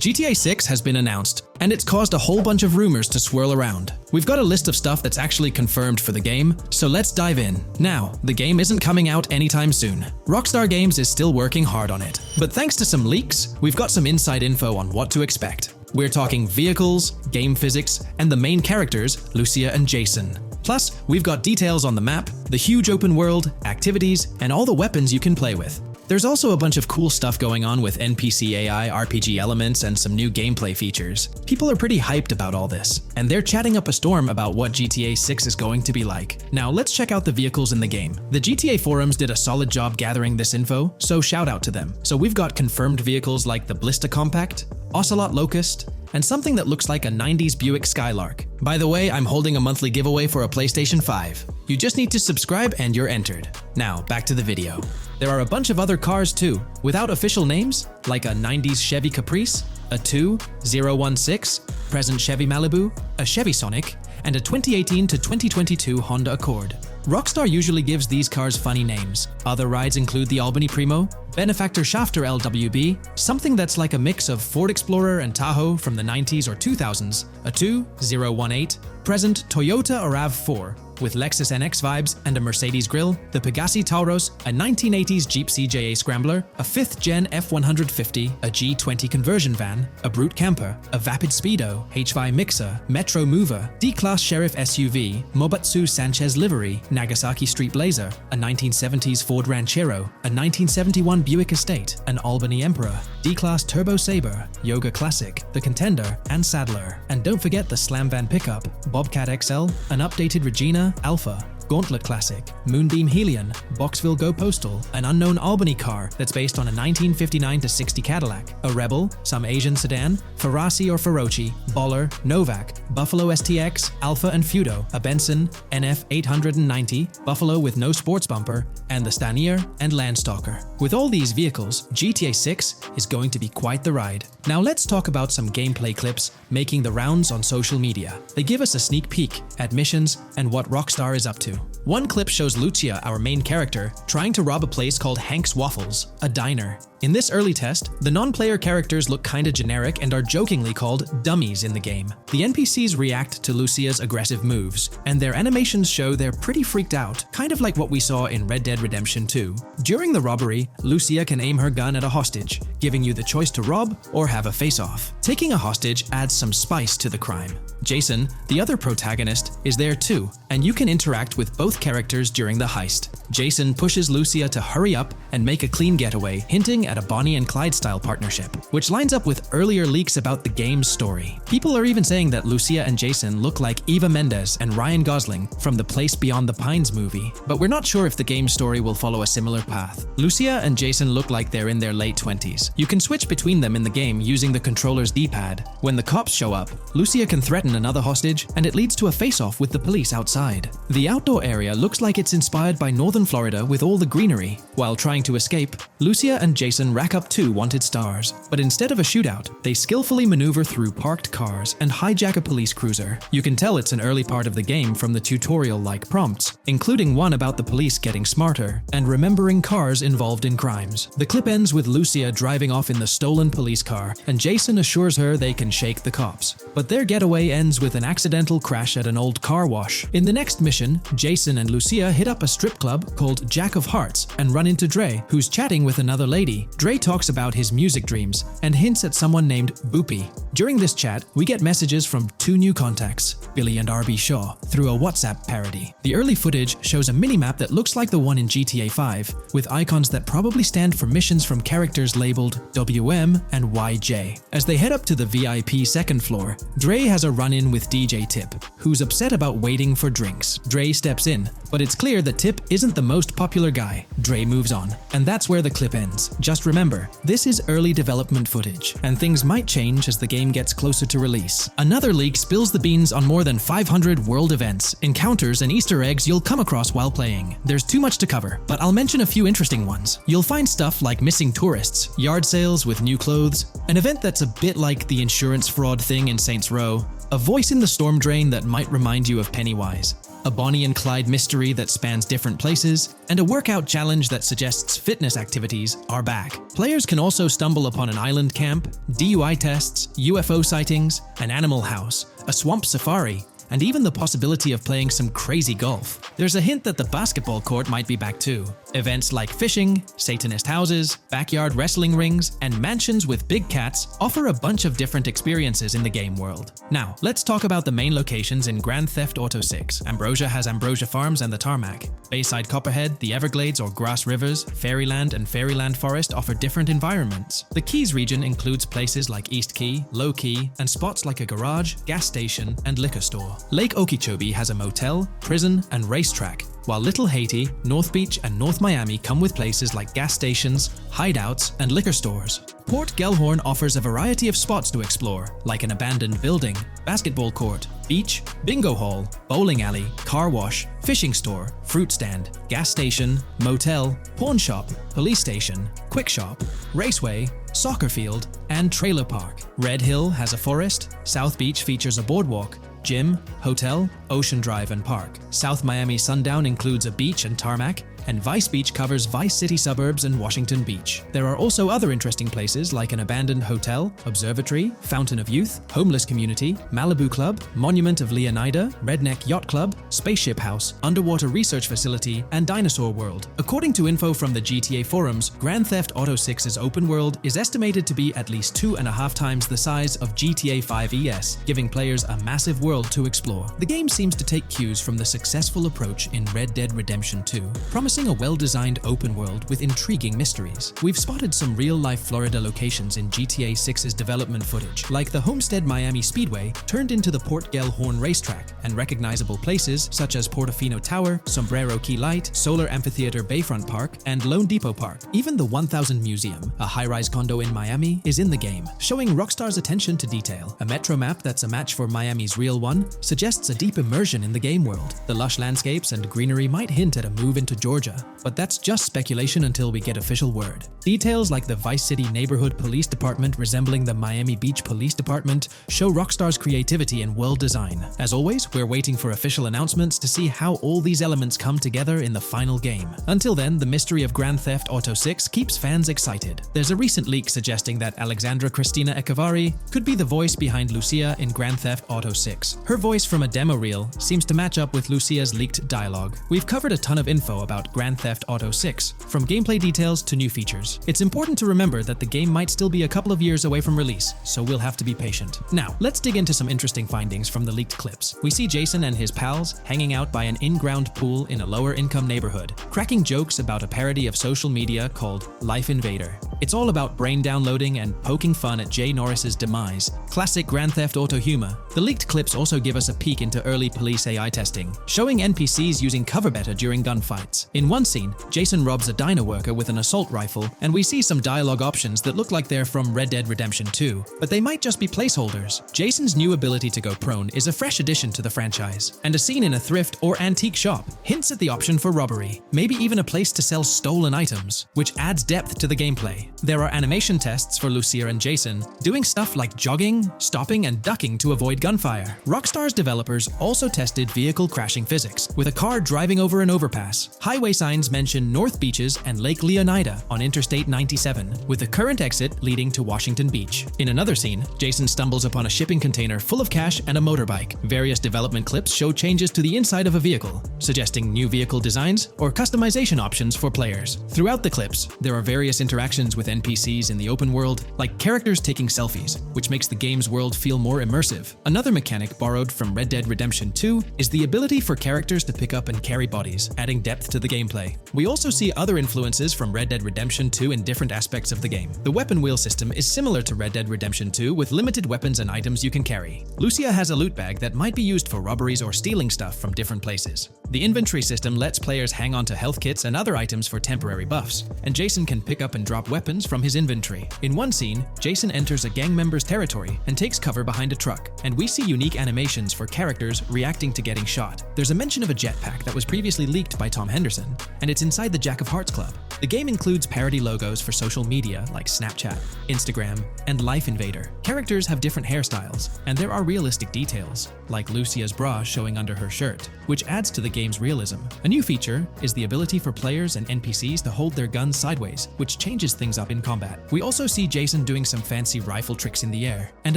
GTA 6 has been announced, and it's caused a whole bunch of rumors to swirl around. We've got a list of stuff that's actually confirmed for the game, so let's dive in. Now, the game isn't coming out anytime soon. Rockstar Games is still working hard on it. But thanks to some leaks, we've got some inside info on what to expect. We're talking vehicles, game physics, and the main characters, Lucia and Jason. Plus, we've got details on the map, the huge open world, activities, and all the weapons you can play with. There's also a bunch of cool stuff going on with NPC AI, RPG elements, and some new gameplay features. People are pretty hyped about all this, and they're chatting up a storm about what GTA 6 is going to be like. Now let's check out the vehicles in the game. The GTA forums did a solid job gathering this info, so shout out to them. So we've got confirmed vehicles like the Blista Compact, Ocelot Locust, and something that looks like a 90s Buick Skylark. By the way, I'm holding a monthly giveaway for a PlayStation 5. You just need to subscribe and you're entered. Now, back to the video. There are a bunch of other cars too, without official names, like a 90s Chevy Caprice, a 2016 present Chevy Malibu, a Chevy Sonic, and a 2018 to 2022 Honda Accord. Rockstar usually gives these cars funny names. Other rides include the Albany Primo, Benefactor Shafter LWB, something that's like a mix of Ford Explorer and Tahoe from the 90s or 2000s, a 2018 present Toyota RAV4, with Lexus NX vibes and a Mercedes grille, the Pegassi Tauros, a 1980s Jeep CJA Scrambler, a 5th gen F150, a G20 conversion van, a Brute Camper, a Vapid Speedo, HY Mixer, Metro Mover, D-Class Sheriff SUV, Mobatsu Sanchez Livery, Nagasaki Street Blazer, a 1970s Ford Ranchero, a 1971 Buick Estate, an Albany Emperor, D-Class Turbo Sabre, Yoga Classic, the Contender, and Sadler. And don't forget the Slam Van Pickup, Bobcat XL, an updated Regina Alpha, Gauntlet Classic, Moonbeam Helion, Boxville Go Postal, an unknown Albany car that's based on a 1959-60 Cadillac, a Rebel, some Asian sedan, Ferrari or Feroci, Baller, Novak, Buffalo STX, Alpha and Feudo, a Benson NF 890, Buffalo with no sports bumper, and the Stanier and Landstalker. With all these vehicles, GTA 6 is going to be quite the ride. Now let's talk about some gameplay clips making the rounds on social media. They give us a sneak peek at missions and what Rockstar is up to. One clip shows Lucia, our main character, trying to rob a place called Hank's Waffles, a diner. In this early test, the non-player characters look kinda generic and are jokingly called dummies in the game. The NPCs react to Lucia's aggressive moves, and their animations show they're pretty freaked out, kind of like what we saw in Red Dead Redemption 2. During the robbery, Lucia can aim her gun at a hostage, giving you the choice to rob or have a face-off. Taking a hostage adds some spice to the crime. Jason, the other protagonist, is there too, and you can interact with both characters during the heist. Jason pushes Lucia to hurry up and make a clean getaway, hinting at a Bonnie and Clyde style partnership, which lines up with earlier leaks about the game's story. People are even saying that Lucia and Jason look like Eva Mendes and Ryan Gosling from the Place Beyond the Pines movie, but we're not sure if the game's story will follow a similar path. Lucia and Jason look like they're in their late 20s. You can switch between them in the game using the controller's D-pad. When the cops show up, Lucia can threaten another hostage, and it leads to a face-off with the police outside. The outdoor area looks like it's inspired by northern Florida with all the greenery. While trying to escape, Lucia and Jason rack up 2 wanted stars, but instead of a shootout, they skillfully maneuver through parked cars and hijack a police cruiser. You can tell it's an early part of the game from the tutorial-like prompts, including one about the police getting smarter and remembering cars involved in crimes. The clip ends with Lucia driving off in the stolen police car, and Jason assures her they can shake the cops. But their getaway ends with an accidental crash at an old car wash. In the next mission, Jason and Lucia hit up a strip club called Jack of Hearts and run into Dre, who's chatting with another lady. Dre talks about his music dreams and hints at someone named Boopy. During this chat, we get messages from 2 new contacts, Billy and RB Shaw, through a WhatsApp parody. The early footage shows a minimap that looks like the one in GTA 5, with icons that probably stand for missions from characters labeled WM and YJ. As they head up to the VIP second floor, Dre has a run-in with DJ Tip, who's upset about waiting for drinks. Dre steps in, but it's clear that Tip isn't the most popular guy. Dre moves on, and that's where the clip ends. Just remember, this is early development footage, and things might change as the game gets closer to release. Another leak spills the beans on more than 500 world events, encounters, and Easter eggs you'll come across while playing. There's too much to cover, but I'll mention a few interesting ones. You'll find stuff like missing tourists, yard sales with new clothes, an event that's a bit like the insurance fraud thing in Saints Row, a voice in the storm drain that might remind you of Pennywise, a Bonnie and Clyde mystery that spans different places, and a workout challenge that suggests fitness activities are back. Players can also stumble upon an island camp, DUI tests, UFO sightings, an animal house, a swamp safari, and even the possibility of playing some crazy golf. There's a hint that the basketball court might be back too. Events like fishing, Satanist houses, backyard wrestling rings, and mansions with big cats offer a bunch of different experiences in the game world. Now, let's talk about the main locations in Grand Theft Auto 6. Ambrosia has Ambrosia Farms and the Tarmac. Bayside Copperhead, the Everglades or Grass Rivers, Fairyland and Fairyland Forest offer different environments. The Keys region includes places like East Key, Low Key, and spots like a garage, gas station, and liquor store. Lake Okeechobee has a motel, prison, and racetrack, while Little Haiti, North Beach, and North Miami come with places like gas stations, hideouts, and liquor stores. Port Gellhorn offers a variety of spots to explore, like an abandoned building, basketball court, beach, bingo hall, bowling alley, car wash, fishing store, fruit stand, gas station, motel, pawn shop, police station, quick shop, raceway, soccer field, and trailer park. Red Hill has a forest, South Beach features a boardwalk, gym, hotel, Ocean Drive and Park. South Miami Sundown includes a beach and tarmac, and Vice Beach covers Vice City suburbs and Washington Beach. There are also other interesting places like an abandoned hotel, observatory, Fountain of Youth, homeless community, Malibu Club, Monument of Leonida, Redneck Yacht Club, Spaceship House, underwater research facility, and Dinosaur World. According to info from the GTA forums, Grand Theft Auto 6's open world is estimated to be at least 2.5 times the size of GTA 5 ES, giving players a massive world to explore. The game seems to take cues from the successful approach in Red Dead Redemption 2, promising a well-designed open world with intriguing mysteries. We've spotted some real-life Florida locations in GTA 6's development footage, like the Homestead Miami Speedway turned into the Port Gellhorn racetrack, and recognizable places such as Portofino Tower, Sombrero Key Light, Solar Amphitheater Bayfront Park, and Lone Depot Park. Even the 1000 Museum, a high-rise condo in Miami, is in the game, showing Rockstar's attention to detail. A metro map that's a match for Miami's real one suggests a deep immersion in the game world. The lush landscapes and greenery might hint at a move into Georgia, but that's just speculation until we get official word. Details like the Vice City Neighborhood Police Department resembling the Miami Beach Police Department show Rockstar's creativity and world design. As always, we're waiting for official announcements to see how all these elements come together in the final game. Until then, the mystery of Grand Theft Auto 6 keeps fans excited. There's a recent leak suggesting that Alexandra Christina Echevarri could be the voice behind Lucia in Grand Theft Auto 6. Her voice from a demo reel seems to match up with Lucia's leaked dialogue. We've covered a ton of info about Grand Theft Auto 6, from gameplay details to new features. It's important to remember that the game might still be a couple of years away from release, so we'll have to be patient. Now, let's dig into some interesting findings from the leaked clips. We see Jason and his pals hanging out by an in-ground pool in a lower-income neighborhood, cracking jokes about a parody of social media called Life Invader. It's all about brain downloading and poking fun at Jay Norris's demise. Classic Grand Theft Auto humor. The leaked clips also give us a peek into early police AI testing, showing NPCs using cover better during gunfights. In one scene, Jason robs a diner worker with an assault rifle, and we see some dialogue options that look like they're from Red Dead Redemption 2, but they might just be placeholders. Jason's new ability to go prone is a fresh addition to the franchise, and a scene in a thrift or antique shop hints at the option for robbery, maybe even a place to sell stolen items, which adds depth to the gameplay. There are animation tests for Lucia and Jason, doing stuff like jogging, stopping, and ducking to avoid gunfire. Rockstar's developers also tested vehicle crashing physics, with a car driving over an overpass. Highway signs mention North Beaches and Lake Leonida on Interstate 97, with the current exit leading to Washington Beach. In another scene, Jason stumbles upon a shipping container full of cash and a motorbike. Various development clips show changes to the inside of a vehicle, suggesting new vehicle designs or customization options for players. Throughout the clips, there are various interactions with NPCs in the open world, like characters taking selfies, which makes the game's world feel more immersive. Another mechanic borrowed from Red Dead Redemption 2 is the ability for characters to pick up and carry bodies, adding depth to the gameplay. We also see other influences from Red Dead Redemption 2 in different aspects of the game. The weapon wheel system is similar to Red Dead Redemption 2 with limited weapons and items you can carry. Lucia has a loot bag that might be used for robberies or stealing stuff from different places. The inventory system lets players hang on to health kits and other items for temporary buffs, and Jason can pick up and drop weapons actions from his inventory. In one scene, Jason enters a gang member's territory and takes cover behind a truck, and we see unique animations for characters reacting to getting shot. There's a mention of a jetpack that was previously leaked by Tom Henderson, and it's inside the Jack of Hearts Club. The game includes parody logos for social media like Snapchat, Instagram, and Life Invader. Characters have different hairstyles, and there are realistic details, like Lucia's bra showing under her shirt, which adds to the game's realism. A new feature is the ability for players and NPCs to hold their guns sideways, which changes things up in combat. We also see Jason doing some fancy rifle tricks in the air, and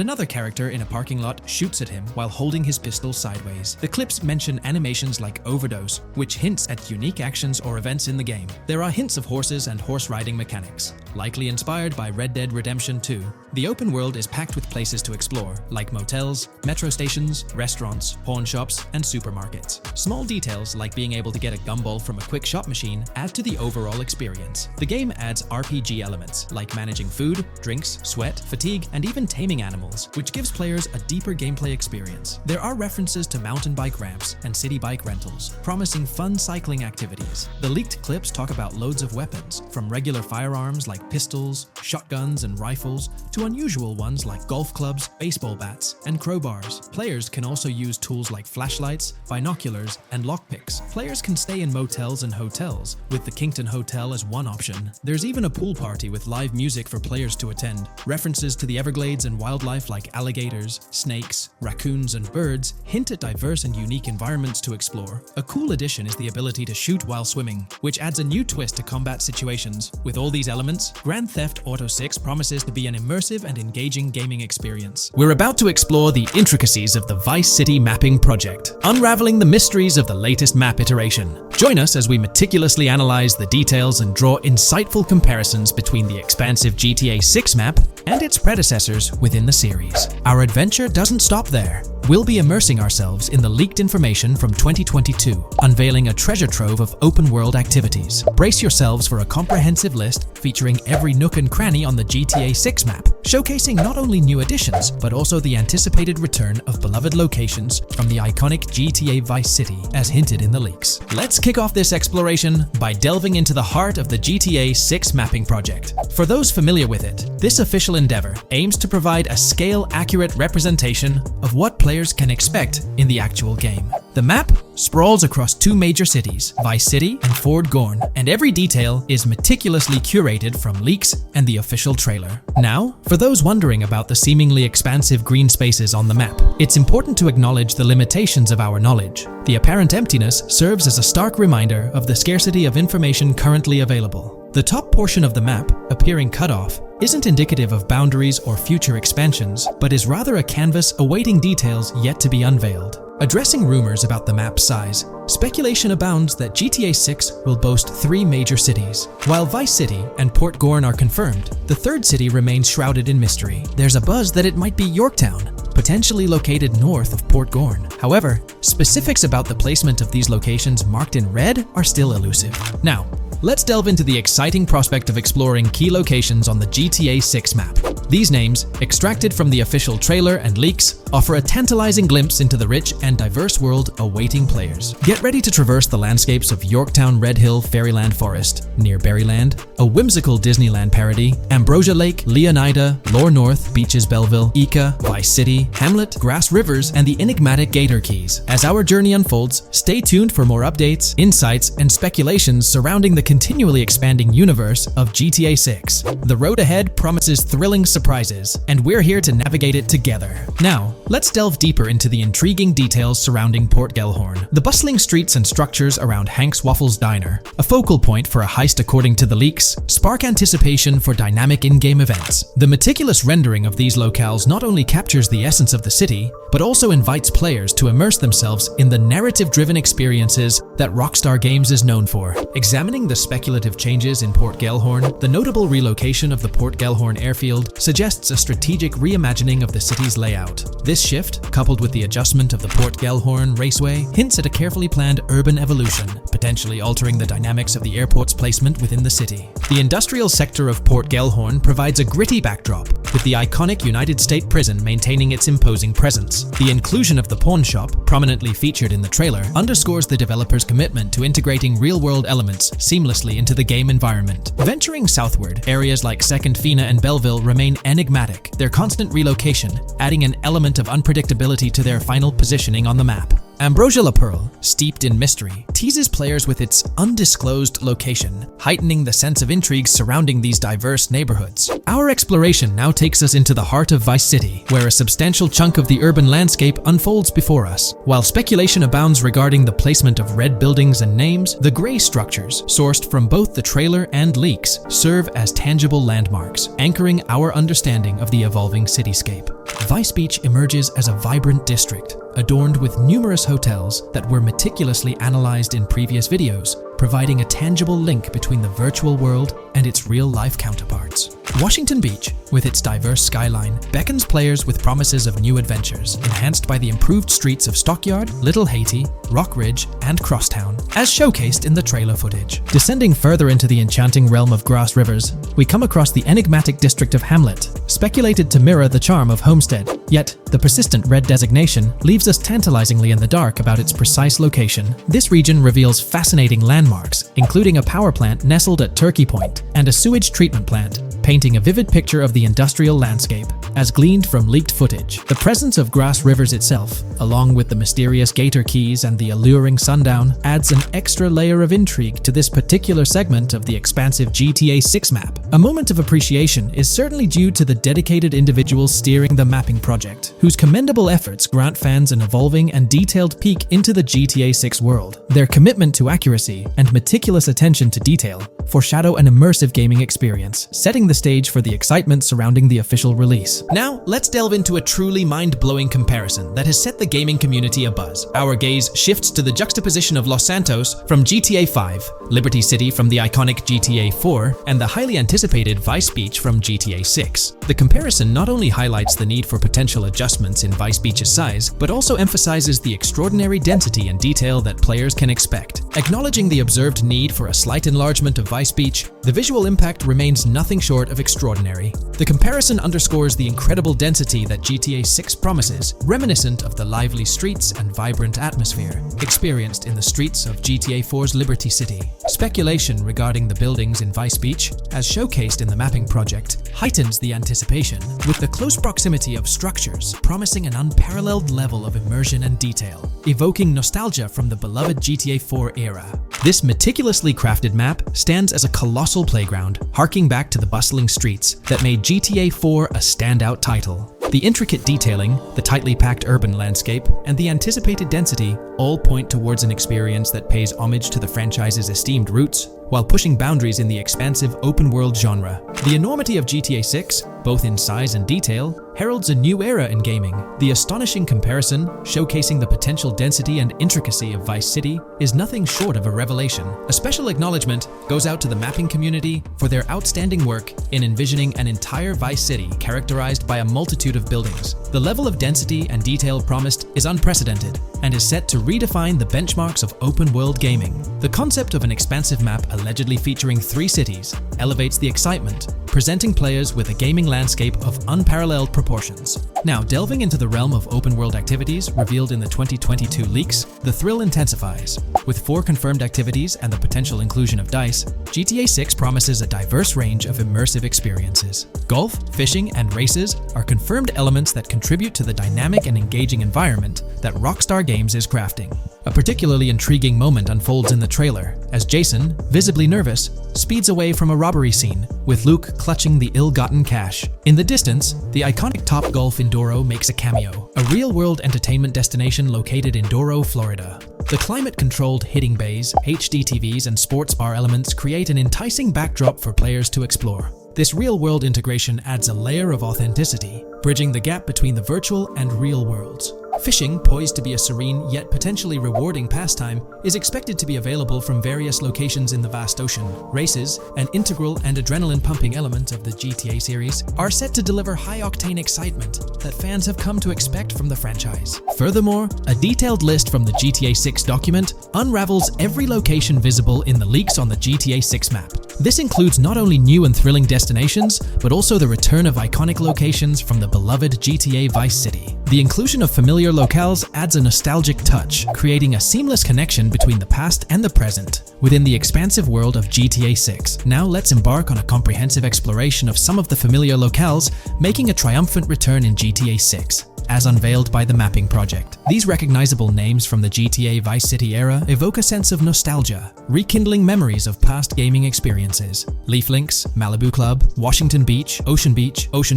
another character in a parking lot shoots at him while holding his pistol sideways. The clips mention animations like Overdose, which hints at unique actions or events in the game. There are hints of horses and horse riding mechanics, likely inspired by Red Dead Redemption 2. The open world is packed with places to explore, like motels, metro stations, restaurants, pawn shops, and supermarkets. Small details like being able to get a gumball from a quick shop machine add to the overall experience. The game adds RPG elements, like managing food, drinks, sweat, fatigue, and even taming animals, which gives players a deeper gameplay experience. There are references to mountain bike ramps and city bike rentals, promising fun cycling activities. The leaked clips talk about loads of weapons, from regular firearms like pistols, shotguns, and rifles, to unusual ones like golf clubs, baseball bats, and crowbars. Players can also use tools like flashlights, binoculars, and lockpicks. Players can stay in motels and hotels, with the Kington Hotel as one option. There's even a pool party with live music for players to attend. References to the Everglades and wildlife like alligators, snakes, raccoons, and birds hint at diverse and unique environments to explore. A cool addition is the ability to shoot while swimming, which adds a new twist to combat situations. With all these elements, Grand Theft Auto 6 promises to be an immersive and engaging gaming experience. We're about to explore the intricacies of the Vice City mapping project, unraveling the mysteries of the latest map iteration. Join us as we meticulously analyze the details and draw insightful comparisons between the expansive GTA 6 map and its predecessors within the series. Our adventure doesn't stop there. We'll be immersing ourselves in the leaked information from 2022, unveiling a treasure trove of open-world activities. Brace yourselves for a comprehensive list featuring every nook and cranny on the GTA 6 map, showcasing not only new additions, but also the anticipated return of beloved locations from the iconic GTA Vice City, as hinted in the leaks. Let's kick off this exploration by delving into the heart of the GTA 6 mapping project. For those familiar with it, this official endeavor aims to provide a scale-accurate representation of what players can expect in the actual game. The map sprawls across two major cities, Vice City and Fort Gorn, and every detail is meticulously curated from leaks and the official trailer. Now, for those wondering about the seemingly expansive green spaces on the map, it's important to acknowledge the limitations of our knowledge. The apparent emptiness serves as a stark reminder of the scarcity of information currently available. The top portion of the map, appearing cut off, isn't indicative of boundaries or future expansions, but is rather a canvas awaiting details yet to be unveiled. Addressing rumors about the map's size, speculation abounds that GTA 6 will boast 3 major cities. While Vice City and Port Gorn are confirmed, the third city remains shrouded in mystery. There's a buzz that it might be Yorktown, potentially located north of Port Gorn. However, specifics about the placement of these locations marked in red are still elusive. Now, let's delve into the exciting prospect of exploring key locations on the GTA 6 map. These names, extracted from the official trailer and leaks, offer a tantalizing glimpse into the rich and diverse world awaiting players. Get ready to traverse the landscapes of Yorktown Red Hill Fairyland Forest, near Berryland, a whimsical Disneyland parody, Ambrosia Lake, Leonida, Lore North, Beaches Belleville, Ica, Vice City, Hamlet, Grass Rivers, and the enigmatic Gator Keys. As our journey unfolds, stay tuned for more updates, insights, and speculations surrounding the continually expanding universe of GTA 6. The road ahead promises thrilling surprises, and we're here to navigate it together. Now, let's delve deeper into the intriguing details surrounding Port Gellhorn. The bustling streets and structures around Hank's Waffles Diner, a focal point for a heist according to the leaks, spark anticipation for dynamic in-game events. The meticulous rendering of these locales not only captures the essence of the city, but also invites players to immerse themselves in the narrative-driven experiences that Rockstar Games is known for. Examining the speculative changes in Port Gellhorn, the notable relocation of the Port Gellhorn airfield suggests a strategic reimagining of the city's layout. This shift, coupled with the adjustment of the Port Gellhorn Raceway, hints at a carefully planned urban evolution, potentially altering the dynamics of the airport's placement within the city. The industrial sector of Port Gellhorn provides a gritty backdrop, with the iconic United States Prison maintaining its imposing presence. The inclusion of the pawn shop, prominently featured in the trailer, underscores the developer's commitment to integrating real-world elements seamlessly into the game environment. Venturing southward, areas like Second Fina and Belleville remain enigmatic, their constant relocation adding an element of unpredictability to their final positioning on the map. Ambrosia La Pearl, steeped in mystery, teases players with its undisclosed location, heightening the sense of intrigue surrounding these diverse neighborhoods. Our exploration now takes us into the heart of Vice City, where a substantial chunk of the urban landscape unfolds before us. While speculation abounds regarding the placement of red buildings and names, the gray structures, sourced from both the trailer and leaks, serve as tangible landmarks, anchoring our understanding of the evolving cityscape. Vice Beach emerges as a vibrant district, adorned with numerous hotels that were meticulously analyzed in previous videos, providing a tangible link between the virtual world and its real-life counterparts. Washington Beach, with its diverse skyline, beckons players with promises of new adventures, enhanced by the improved streets of Stockyard, Little Haiti, Rock Ridge, and Crosstown, as showcased in the trailer footage. Descending further into the enchanting realm of Grass Rivers, we come across the enigmatic district of Hamlet, speculated to mirror the charm of Homestead. Yet, the persistent red designation leaves us tantalizingly in the dark about its precise location. This region reveals fascinating landmarks, including a power plant nestled at Turkey Point and a sewage treatment plant, painting a vivid picture of the industrial landscape, as gleaned from leaked footage. The presence of Grass Rivers itself, along with the mysterious Gator Keys and the alluring sundown, adds an extra layer of intrigue to this particular segment of the expansive GTA 6 map. A moment of appreciation is certainly due to the dedicated individuals steering the mapping project, whose commendable efforts grant fans an evolving and detailed peek into the GTA 6 world. Their commitment to accuracy and meticulous attention to detail foreshadow an immersive gaming experience, setting the stage for the excitement surrounding the official release. Now, let's delve into a truly mind-blowing comparison that has set the gaming community abuzz. Our gaze shifts to the juxtaposition of Los Santos from GTA 5, Liberty City from the iconic GTA 4, and the highly anticipated Vice Beach from GTA 6. The comparison not only highlights the need for potential adjustments in Vice Beach's size, but also emphasizes the extraordinary density and detail that players can expect. Acknowledging the observed need for a slight enlargement of Vice Beach, the visual impact remains nothing short of extraordinary. The comparison underscores the incredible density that GTA 6 promises, reminiscent of the lively streets and vibrant atmosphere experienced in the streets of GTA 4's Liberty City. Speculation regarding the buildings in Vice Beach, as showcased in the mapping project, heightens the anticipation, with the close proximity of structures promising an unparalleled level of immersion and detail, evoking nostalgia from the beloved GTA 4 era. This meticulously crafted map stands as a colossal playground, harking back to the bustling streets that made GTA 4 a standout title. The intricate detailing, the tightly packed urban landscape, and the anticipated density all point towards an experience that pays homage to the franchise's esteemed roots, while pushing boundaries in the expansive open-world genre. The enormity of GTA 6, both in size and detail, heralds a new era in gaming. The astonishing comparison, showcasing the potential density and intricacy of Vice City, is nothing short of a revelation. A special acknowledgement goes out to the mapping community for their outstanding work in envisioning an entire Vice City characterized by a multitude of buildings. The level of density and detail promised is unprecedented and is set to redefine the benchmarks of open-world gaming. The concept of an expansive map allegedly featuring 3 cities elevates the excitement, presenting players with a gaming landscape of unparalleled proportions. Now, delving into the realm of open-world activities revealed in the 2022 leaks, the thrill intensifies. With 4 confirmed activities and the potential inclusion of DICE, GTA 6 promises a diverse range of immersive experiences. Golf, fishing, and races are confirmed elements that contribute to the dynamic and engaging environment that Rockstar Games is crafting. A particularly intriguing moment unfolds in the trailer, as Jason, visibly nervous, speeds away from a robbery scene, with Luke clutching the ill-gotten cash. In the distance, the iconic Topgolf in Doro makes a cameo, a real-world entertainment destination located in Doro, Florida. The climate-controlled hitting bays, HD TVs, and sports bar elements create an enticing backdrop for players to explore. This real-world integration adds a layer of authenticity, bridging the gap between the virtual and real worlds. Fishing, poised to be a serene yet potentially rewarding pastime, is expected to be available from various locations in the vast ocean. Races, an integral and adrenaline-pumping element of the GTA series, are set to deliver high-octane excitement that fans have come to expect from the franchise. Furthermore, a detailed list from the GTA 6 document unravels every location visible in the leaks on the GTA 6 map, This includes not only new and thrilling destinations, but also the return of iconic locations from the beloved GTA Vice City. The inclusion of familiar locales adds a nostalgic touch, creating a seamless connection between the past and the present within the expansive world of GTA 6. Now let's embark on a comprehensive exploration of some of the familiar locales, making a triumphant return in GTA 6. As unveiled by the Mapping Project. These recognizable names from the GTA Vice City era evoke a sense of nostalgia, rekindling memories of past gaming experiences. Leaf Links, Malibu Club, Washington Beach, Ocean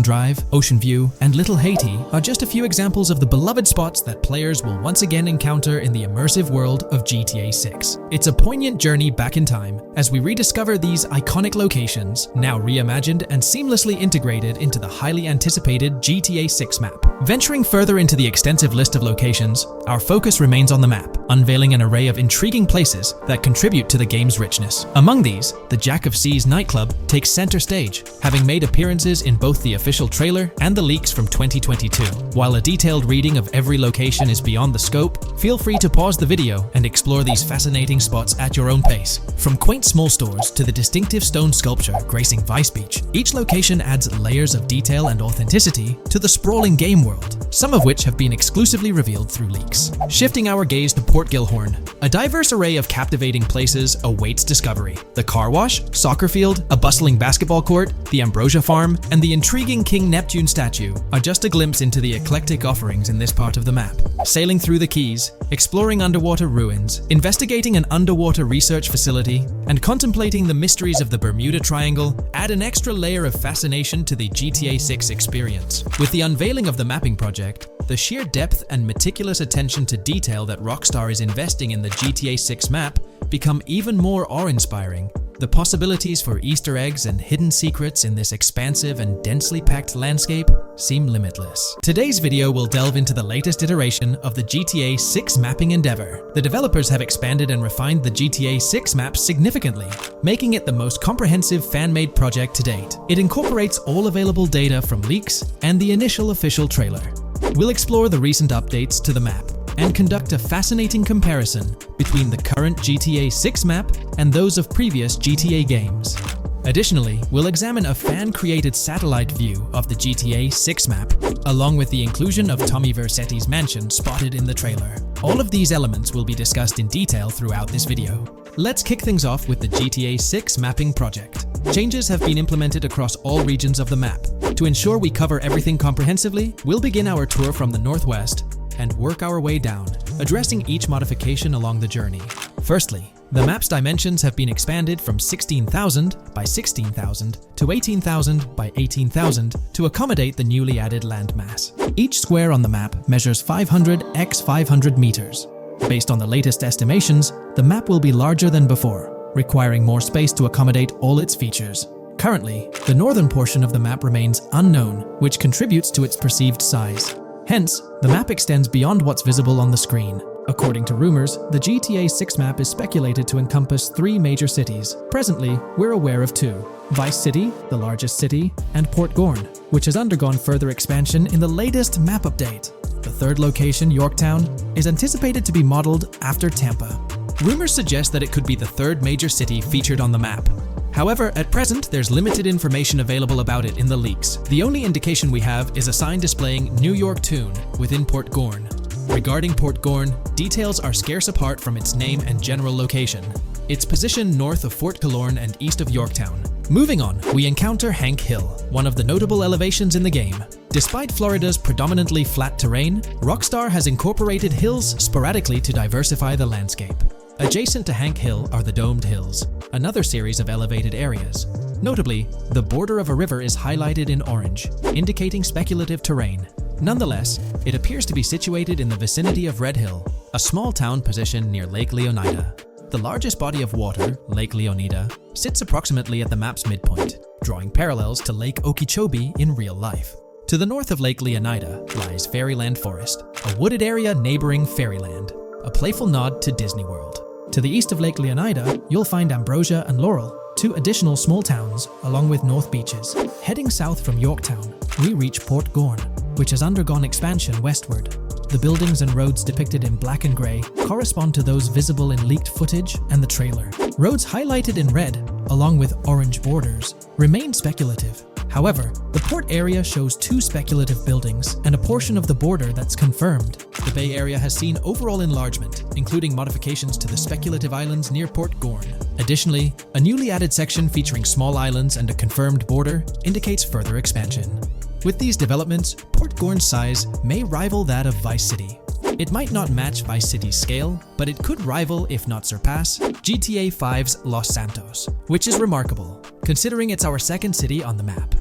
Drive, Ocean View, and Little Haiti are just a few examples of the beloved spots that players will once again encounter in the immersive world of GTA 6. It's a poignant journey back in time as we rediscover these iconic locations, now reimagined and seamlessly integrated into the highly anticipated GTA 6 map. Venturing further into the extensive list of locations, our focus remains on the map, unveiling an array of intriguing places that contribute to the game's richness. Among these, the Jack of Seas nightclub takes center stage, having made appearances in both the official trailer and the leaks from 2022. While a detailed reading of every location is beyond the scope, feel free to pause the video and explore these fascinating spots at your own pace. From quaint small stores to the distinctive stone sculpture gracing Vice Beach, each location adds layers of detail and authenticity to the sprawling game world, some of which have been exclusively revealed through leaks. Shifting our gaze to Port Gilhorn, a diverse array of captivating places awaits discovery. The car wash, soccer field, a bustling basketball court, the Ambrosia Farm, and the intriguing King Neptune statue are just a glimpse into the eclectic offerings in this part of the map. Sailing through the Keys, exploring underwater ruins, investigating an underwater research facility, and contemplating the mysteries of the Bermuda Triangle add an extra layer of fascination to the GTA 6 experience. With the unveiling of the Mapping Project, the sheer depth and meticulous attention to detail that Rockstar is investing in the GTA 6 map become even more awe-inspiring. The possibilities for Easter eggs and hidden secrets in this expansive and densely packed landscape seem limitless. Today's video will delve into the latest iteration of the GTA 6 mapping endeavor. The developers have expanded and refined the GTA 6 map significantly, making it the most comprehensive fan-made project to date. It incorporates all available data from leaks and the initial official trailer. We'll explore the recent updates to the map and conduct a fascinating comparison between the current GTA 6 map and those of previous GTA games. Additionally, we'll examine a fan-created satellite view of the GTA 6 map, along with the inclusion of Tommy Vercetti's mansion spotted in the trailer. All of these elements will be discussed in detail throughout this video. Let's kick things off with the GTA 6 mapping project. Changes have been implemented across all regions of the map. To ensure we cover everything comprehensively, we'll begin our tour from the northwest and work our way down, addressing each modification along the journey. Firstly, the map's dimensions have been expanded from 16,000 by 16,000 to 18,000 by 18,000 to accommodate the newly added landmass. Each square on the map measures 500 x 500 meters. Based on the latest estimations, the map will be larger than before, requiring more space to accommodate all its features. Currently, the northern portion of the map remains unknown, which contributes to its perceived size. Hence, the map extends beyond what's visible on the screen. According to rumors, the GTA 6 map is speculated to encompass 3 major cities. Presently, we're aware of 2. Vice City, the largest city, and Port Gorn, which has undergone further expansion in the latest map update. The third location, Yorktown, is anticipated to be modeled after Tampa. Rumors suggest that it could be the third major city featured on the map. However, at present, there's limited information available about it in the leaks. The only indication we have is a sign displaying New York Tune within Port Gorn. Regarding Port Gorn, details are scarce apart from its name and general location. It's positioned north of Fort Killorn and east of Yorktown. Moving on, we encounter Hank Hill, one of the notable elevations in the game. Despite Florida's predominantly flat terrain, Rockstar has incorporated hills sporadically to diversify the landscape. Adjacent to Hank Hill are the Domed Hills, another series of elevated areas. Notably, the border of a river is highlighted in orange, indicating speculative terrain. Nonetheless, it appears to be situated in the vicinity of Red Hill, a small town positioned near Lake Leonida. The largest body of water, Lake Leonida, sits approximately at the map's midpoint, drawing parallels to Lake Okeechobee in real life. To the north of Lake Leonida lies Fairyland Forest, a wooded area neighboring Fairyland, a playful nod to Disney World. To the east of Lake Leonida, you'll find Ambrosia and Laurel, 2 additional small towns, along with North Beaches. Heading south from Yorktown, we reach Port Gorn, which has undergone expansion westward. The buildings and roads depicted in black and grey correspond to those visible in leaked footage and the trailer. Roads highlighted in red, along with orange borders, remain speculative. However, the port area shows 2 speculative buildings and a portion of the border that's confirmed. The Bay Area has seen overall enlargement, including modifications to the speculative islands near Port Gorn. Additionally, a newly added section featuring small islands and a confirmed border indicates further expansion. With these developments, Port Gorn's size may rival that of Vice City. It might not match Vice City's scale, but it could rival, if not surpass, GTA 5's Los Santos, which is remarkable, considering it's our second city on the map.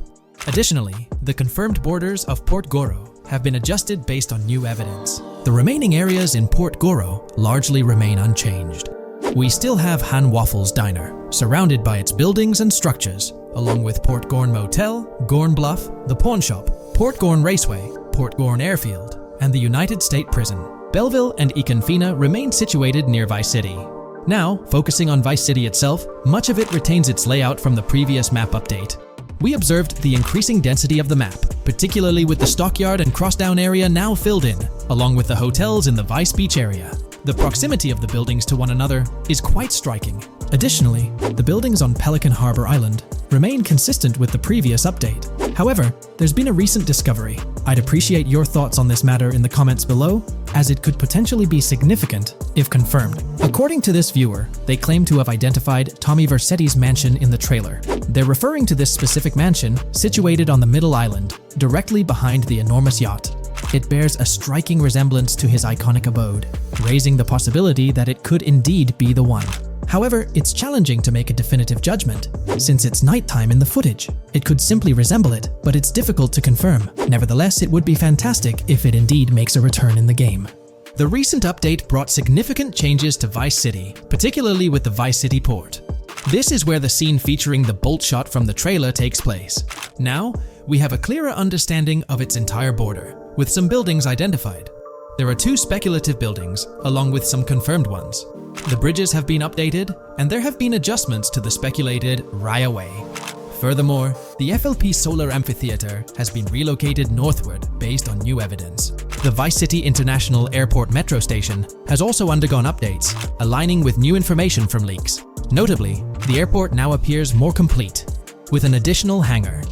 Additionally, the confirmed borders of Port Goro have been adjusted based on new evidence. The remaining areas in Port Goro largely remain unchanged. We still have Han Waffles Diner, surrounded by its buildings and structures, along with Port Gorn Motel, Gorn Bluff, the Pawn Shop, Port Gorn Raceway, Port Gorn Airfield, and the United State Prison. Belleville and Econfina remain situated near Vice City. Now, focusing on Vice City itself, much of it retains its layout from the previous map update. We observed the increasing density of the map, particularly with the Stockyard and Crossdown area now filled in, along with the hotels in the Vice Beach area. The proximity of the buildings to one another is quite striking. Additionally, the buildings on Pelican Harbor Island remain consistent with the previous update. However, there's been a recent discovery. I'd appreciate your thoughts on this matter in the comments below, as it could potentially be significant if confirmed. According to this viewer, they claim to have identified Tommy Vercetti's mansion in the trailer. They're referring to this specific mansion situated on the middle island, directly behind the enormous yacht. It bears a striking resemblance to his iconic abode, raising the possibility that it could indeed be the one. However, it's challenging to make a definitive judgment, since it's nighttime in the footage. It could simply resemble it, but it's difficult to confirm. Nevertheless, it would be fantastic if it indeed makes a return in the game. The recent update brought significant changes to Vice City, particularly with the Vice City port. This is where the scene featuring the bolt shot from the trailer takes place. Now, we have a clearer understanding of its entire border, with some buildings identified. There are 2 speculative buildings, along with some confirmed ones. The bridges have been updated, and there have been adjustments to the speculated Raya Way. Furthermore, the FLP Solar Amphitheater has been relocated northward based on new evidence. The Vice City International Airport metro station has also undergone updates, aligning with new information from leaks. Notably, the airport now appears more complete, with an additional hangar.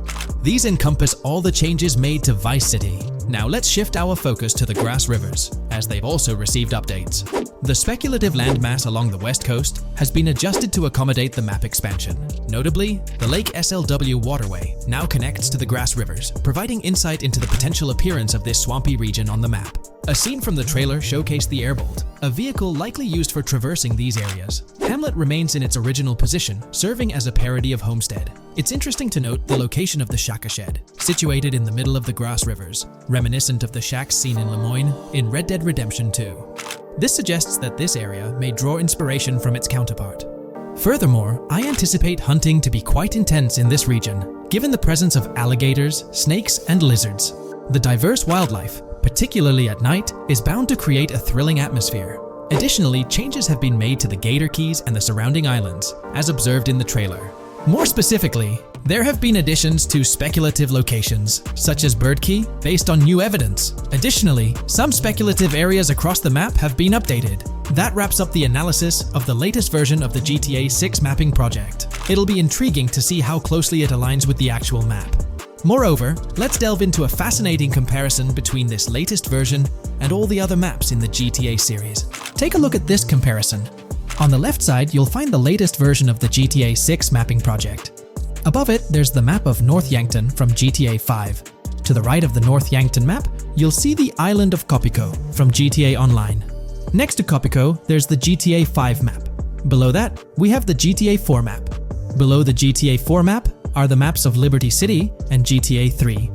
These encompass all the changes made to Vice City. Now let's shift our focus to the Grass Rivers, as they've also received updates. The speculative landmass along the west coast has been adjusted to accommodate the map expansion. Notably, the Lake SLW waterway now connects to the Grass Rivers, providing insight into the potential appearance of this swampy region on the map. A scene from the trailer showcased the Airbolt, a vehicle likely used for traversing these areas. Hamlet remains in its original position, serving as a parody of Homestead. It's interesting to note the location of the Shaka Shed, situated in the middle of the Grass Rivers, reminiscent of the shacks seen in Lemoyne in Red Dead Redemption 2. This suggests that this area may draw inspiration from its counterpart. Furthermore, I anticipate hunting to be quite intense in this region, given the presence of alligators, snakes, and lizards. The diverse wildlife, particularly at night, is bound to create a thrilling atmosphere. Additionally, changes have been made to the Gator Keys and the surrounding islands, as observed in the trailer. More specifically, there have been additions to speculative locations, such as Bird Key, based on new evidence. Additionally, some speculative areas across the map have been updated. That wraps up the analysis of the latest version of the GTA 6 mapping project. It'll be intriguing to see how closely it aligns with the actual map. Moreover, let's delve into a fascinating comparison between this latest version and all the other maps in the GTA series. Take a look at this comparison. On the left side, you'll find the latest version of the GTA 6 mapping project. Above it, there's the map of North Yankton from GTA 5. To the right of the North Yankton map, you'll see the island of Copico from GTA Online. Next to Copico, there's the GTA 5 map. Below that, we have the GTA 4 map. Below the GTA 4 map are the maps of Liberty City and GTA 3.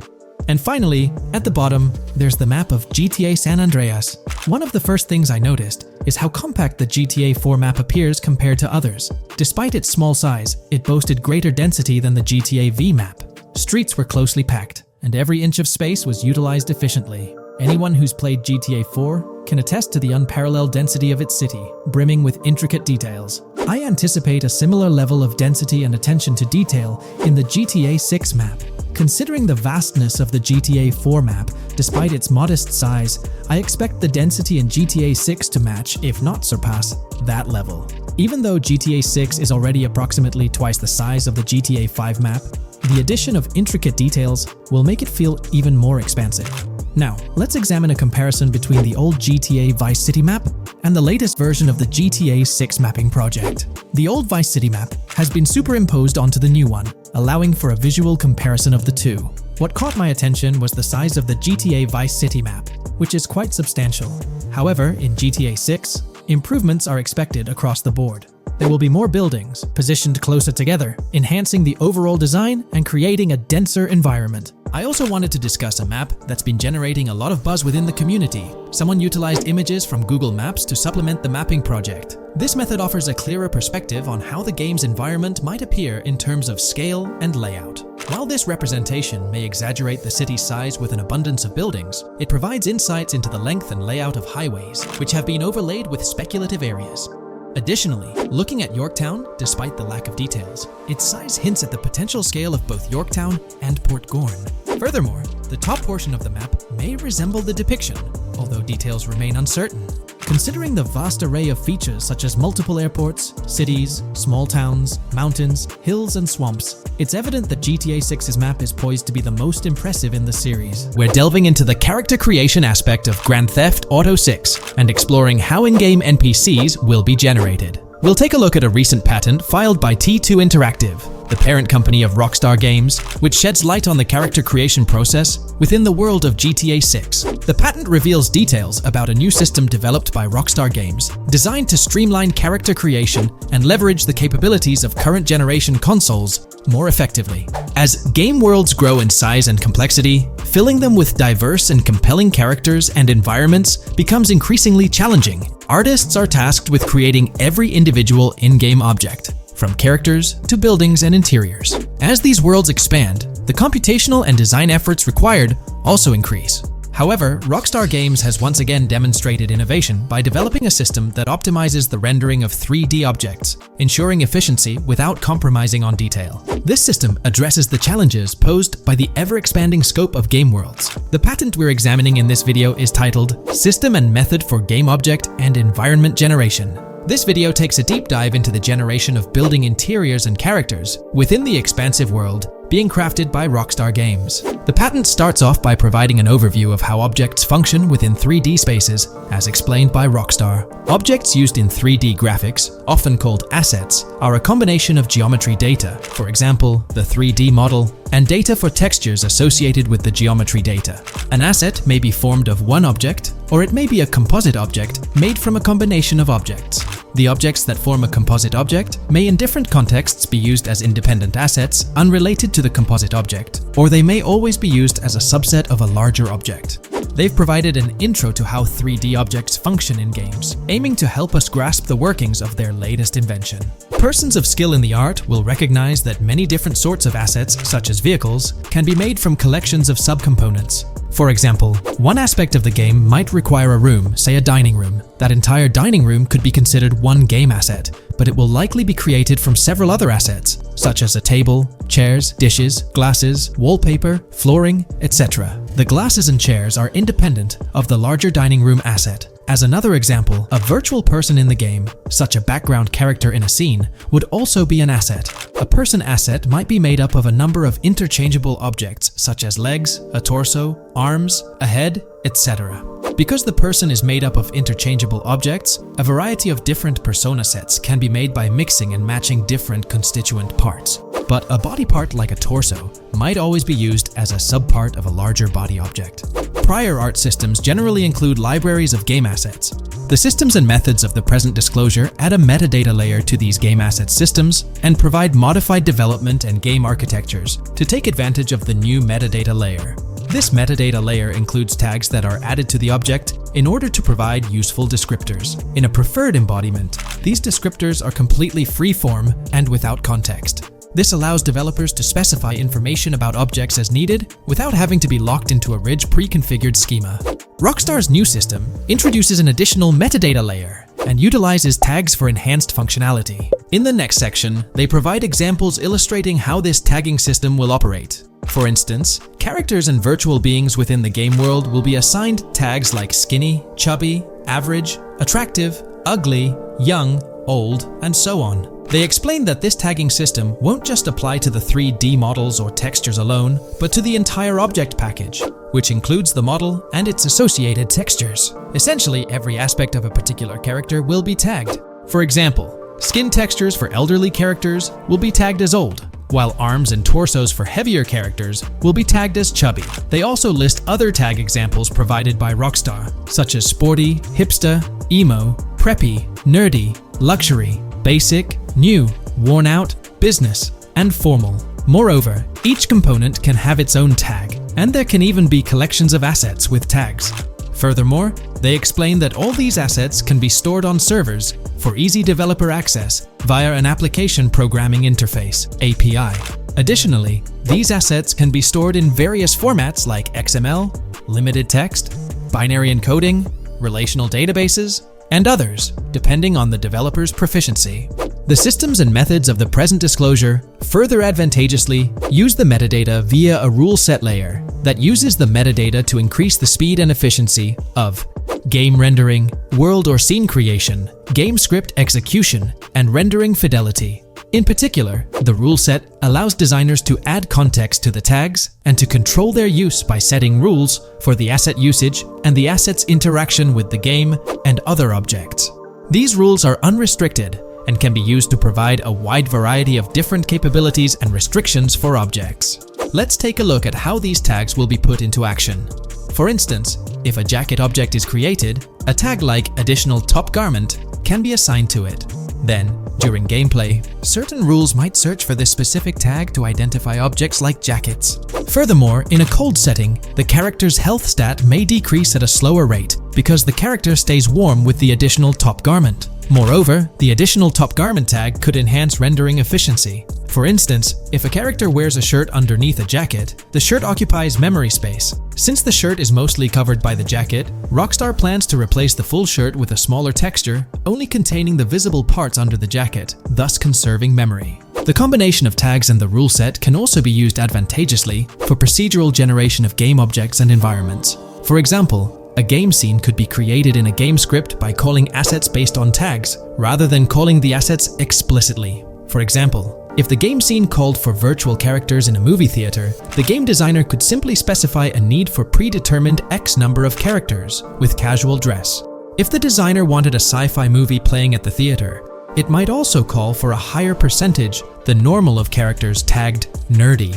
And finally, at the bottom, there's the map of GTA San Andreas. One of the first things I noticed is how compact the GTA 4 map appears compared to others. Despite its small size, it boasted greater density than the GTA V map. Streets were closely packed, and every inch of space was utilized efficiently. Anyone who's played GTA 4 can attest to the unparalleled density of its city, brimming with intricate details. I anticipate a similar level of density and attention to detail in the GTA 6 map. Considering the vastness of the GTA 4 map, despite its modest size, I expect the density in GTA 6 to match, if not surpass, that level. Even though GTA 6 is already approximately twice the size of the GTA 5 map, the addition of intricate details will make it feel even more expansive. Now, let's examine a comparison between the old GTA Vice City map and the latest version of the GTA 6 mapping project. The old Vice City map has been superimposed onto the new one, allowing for a visual comparison of the two. What caught my attention was the size of the GTA Vice City map, which is quite substantial. However, in GTA 6, improvements are expected across the board. There will be more buildings, positioned closer together, enhancing the overall design and creating a denser environment. I also wanted to discuss a map that's been generating a lot of buzz within the community. Someone utilized images from Google Maps to supplement the mapping project. This method offers a clearer perspective on how the game's environment might appear in terms of scale and layout. While this representation may exaggerate the city's size with an abundance of buildings, it provides insights into the length and layout of highways, which have been overlaid with speculative areas. Additionally, looking at Yorktown, despite the lack of details, its size hints at the potential scale of both Yorktown and Port Gorn. Furthermore, the top portion of the map may resemble the depiction, although details remain uncertain. Considering the vast array of features such as multiple airports, cities, small towns, mountains, hills, and swamps, it's evident that GTA 6's map is poised to be the most impressive in the series. We're delving into the character creation aspect of Grand Theft Auto 6 and exploring how in-game NPCs will be generated. We'll take a look at a recent patent filed by T2 Interactive, the parent company of Rockstar Games, which sheds light on the character creation process within the world of GTA 6. The patent reveals details about a new system developed by Rockstar Games, designed to streamline character creation and leverage the capabilities of current generation consoles more effectively. As game worlds grow in size and complexity, filling them with diverse and compelling characters and environments becomes increasingly challenging. Artists are tasked with creating every individual in-game object, from characters to buildings and interiors. As these worlds expand, the computational and design efforts required also increase. However, Rockstar Games has once again demonstrated innovation by developing a system that optimizes the rendering of 3D objects, ensuring efficiency without compromising on detail. This system addresses the challenges posed by the ever-expanding scope of game worlds. The patent we're examining in this video is titled System and Method for Game Object and Environment Generation. This video takes a deep dive into the generation of building interiors and characters within the expansive world being crafted by Rockstar Games. The patent starts off by providing an overview of how objects function within 3D spaces, as explained by Rockstar. Objects used in 3D graphics, often called assets, are a combination of geometry data, for example, the 3D model, and data for textures associated with the geometry data. An asset may be formed of one object, or it may be a composite object made from a combination of objects. The objects that form a composite object may in different contexts be used as independent assets unrelated to the composite object, or they may always be used as a subset of a larger object. They've provided an intro to how 3D objects function in games, aiming to help us grasp the workings of their latest invention. Persons of skill in the art will recognize that many different sorts of assets, such as vehicles, can be made from collections of subcomponents. For example, one aspect of the game might require a room, say a dining room. That entire dining room could be considered one game asset, but it will likely be created from several other assets, such as a table, chairs, dishes, glasses, wallpaper, flooring, etc. The glasses and chairs are independent of the larger dining room asset. As another example, a virtual person in the game, such a background character in a scene, would also be an asset. A person asset might be made up of a number of interchangeable objects, such as legs, a torso, arms, a head, etc. Because the person is made up of interchangeable objects, a variety of different persona sets can be made by mixing and matching different constituent parts. But a body part like a torso might always be used as a subpart of a larger body object. Prior art systems generally include libraries of game assets. The systems and methods of the present disclosure add a metadata layer to these game asset systems and provide modified development and game architectures to take advantage of the new metadata layer. This metadata layer includes tags that are added to the object in order to provide useful descriptors. In a preferred embodiment, these descriptors are completely free-form and without context. This allows developers to specify information about objects as needed without having to be locked into a rich pre-configured schema. Rockstar's new system introduces an additional metadata layer and utilizes tags for enhanced functionality. In the next section, they provide examples illustrating how this tagging system will operate. For instance, characters and virtual beings within the game world will be assigned tags like skinny, chubby, average, attractive, ugly, young, old, and so on. They explain that this tagging system won't just apply to the 3D models or textures alone, but to the entire object package, which includes the model and its associated textures. Essentially, every aspect of a particular character will be tagged. For example, skin textures for elderly characters will be tagged as old, while arms and torsos for heavier characters will be tagged as chubby. They also list other tag examples provided by Rockstar, such as sporty, hipster, emo, preppy, nerdy, luxury, basic, new, worn out, business, and formal. Moreover, each component can have its own tag, and there can even be collections of assets with tags. Furthermore, they explain that all these assets can be stored on servers for easy developer access via an application programming interface (API). Additionally, these assets can be stored in various formats like XML, limited text, binary encoding, relational databases, and others, depending on the developer's proficiency. The systems and methods of the present disclosure further advantageously use the metadata via a rule set layer that uses the metadata to increase the speed and efficiency of game rendering, world or scene creation, game script execution, and rendering fidelity. In particular, the rule set allows designers to add context to the tags and to control their use by setting rules for the asset usage and the asset's interaction with the game and other objects. These rules are unrestricted and can be used to provide a wide variety of different capabilities and restrictions for objects. Let's take a look at how these tags will be put into action. For instance, if a jacket object is created, a tag like additional top garment can be assigned to it. Then, during gameplay, certain rules might search for this specific tag to identify objects like jackets. Furthermore, in a cold setting, the character's health stat may decrease at a slower rate because the character stays warm with the additional top garment. Moreover, the additional top garment tag could enhance rendering efficiency. For instance, if a character wears a shirt underneath a jacket, the shirt occupies memory space. Since the shirt is mostly covered by the jacket, Rockstar plans to replace the full shirt with a smaller texture, only containing the visible parts under the jacket, thus conserving memory. The combination of tags and the rule set can also be used advantageously for procedural generation of game objects and environments. For example, a game scene could be created in a game script by calling assets based on tags, rather than calling the assets explicitly. For example, if the game scene called for virtual characters in a movie theater, the game designer could simply specify a need for predetermined X number of characters with casual dress. If the designer wanted a sci-fi movie playing at the theater, it might also call for a higher percentage than normal of characters tagged nerdy.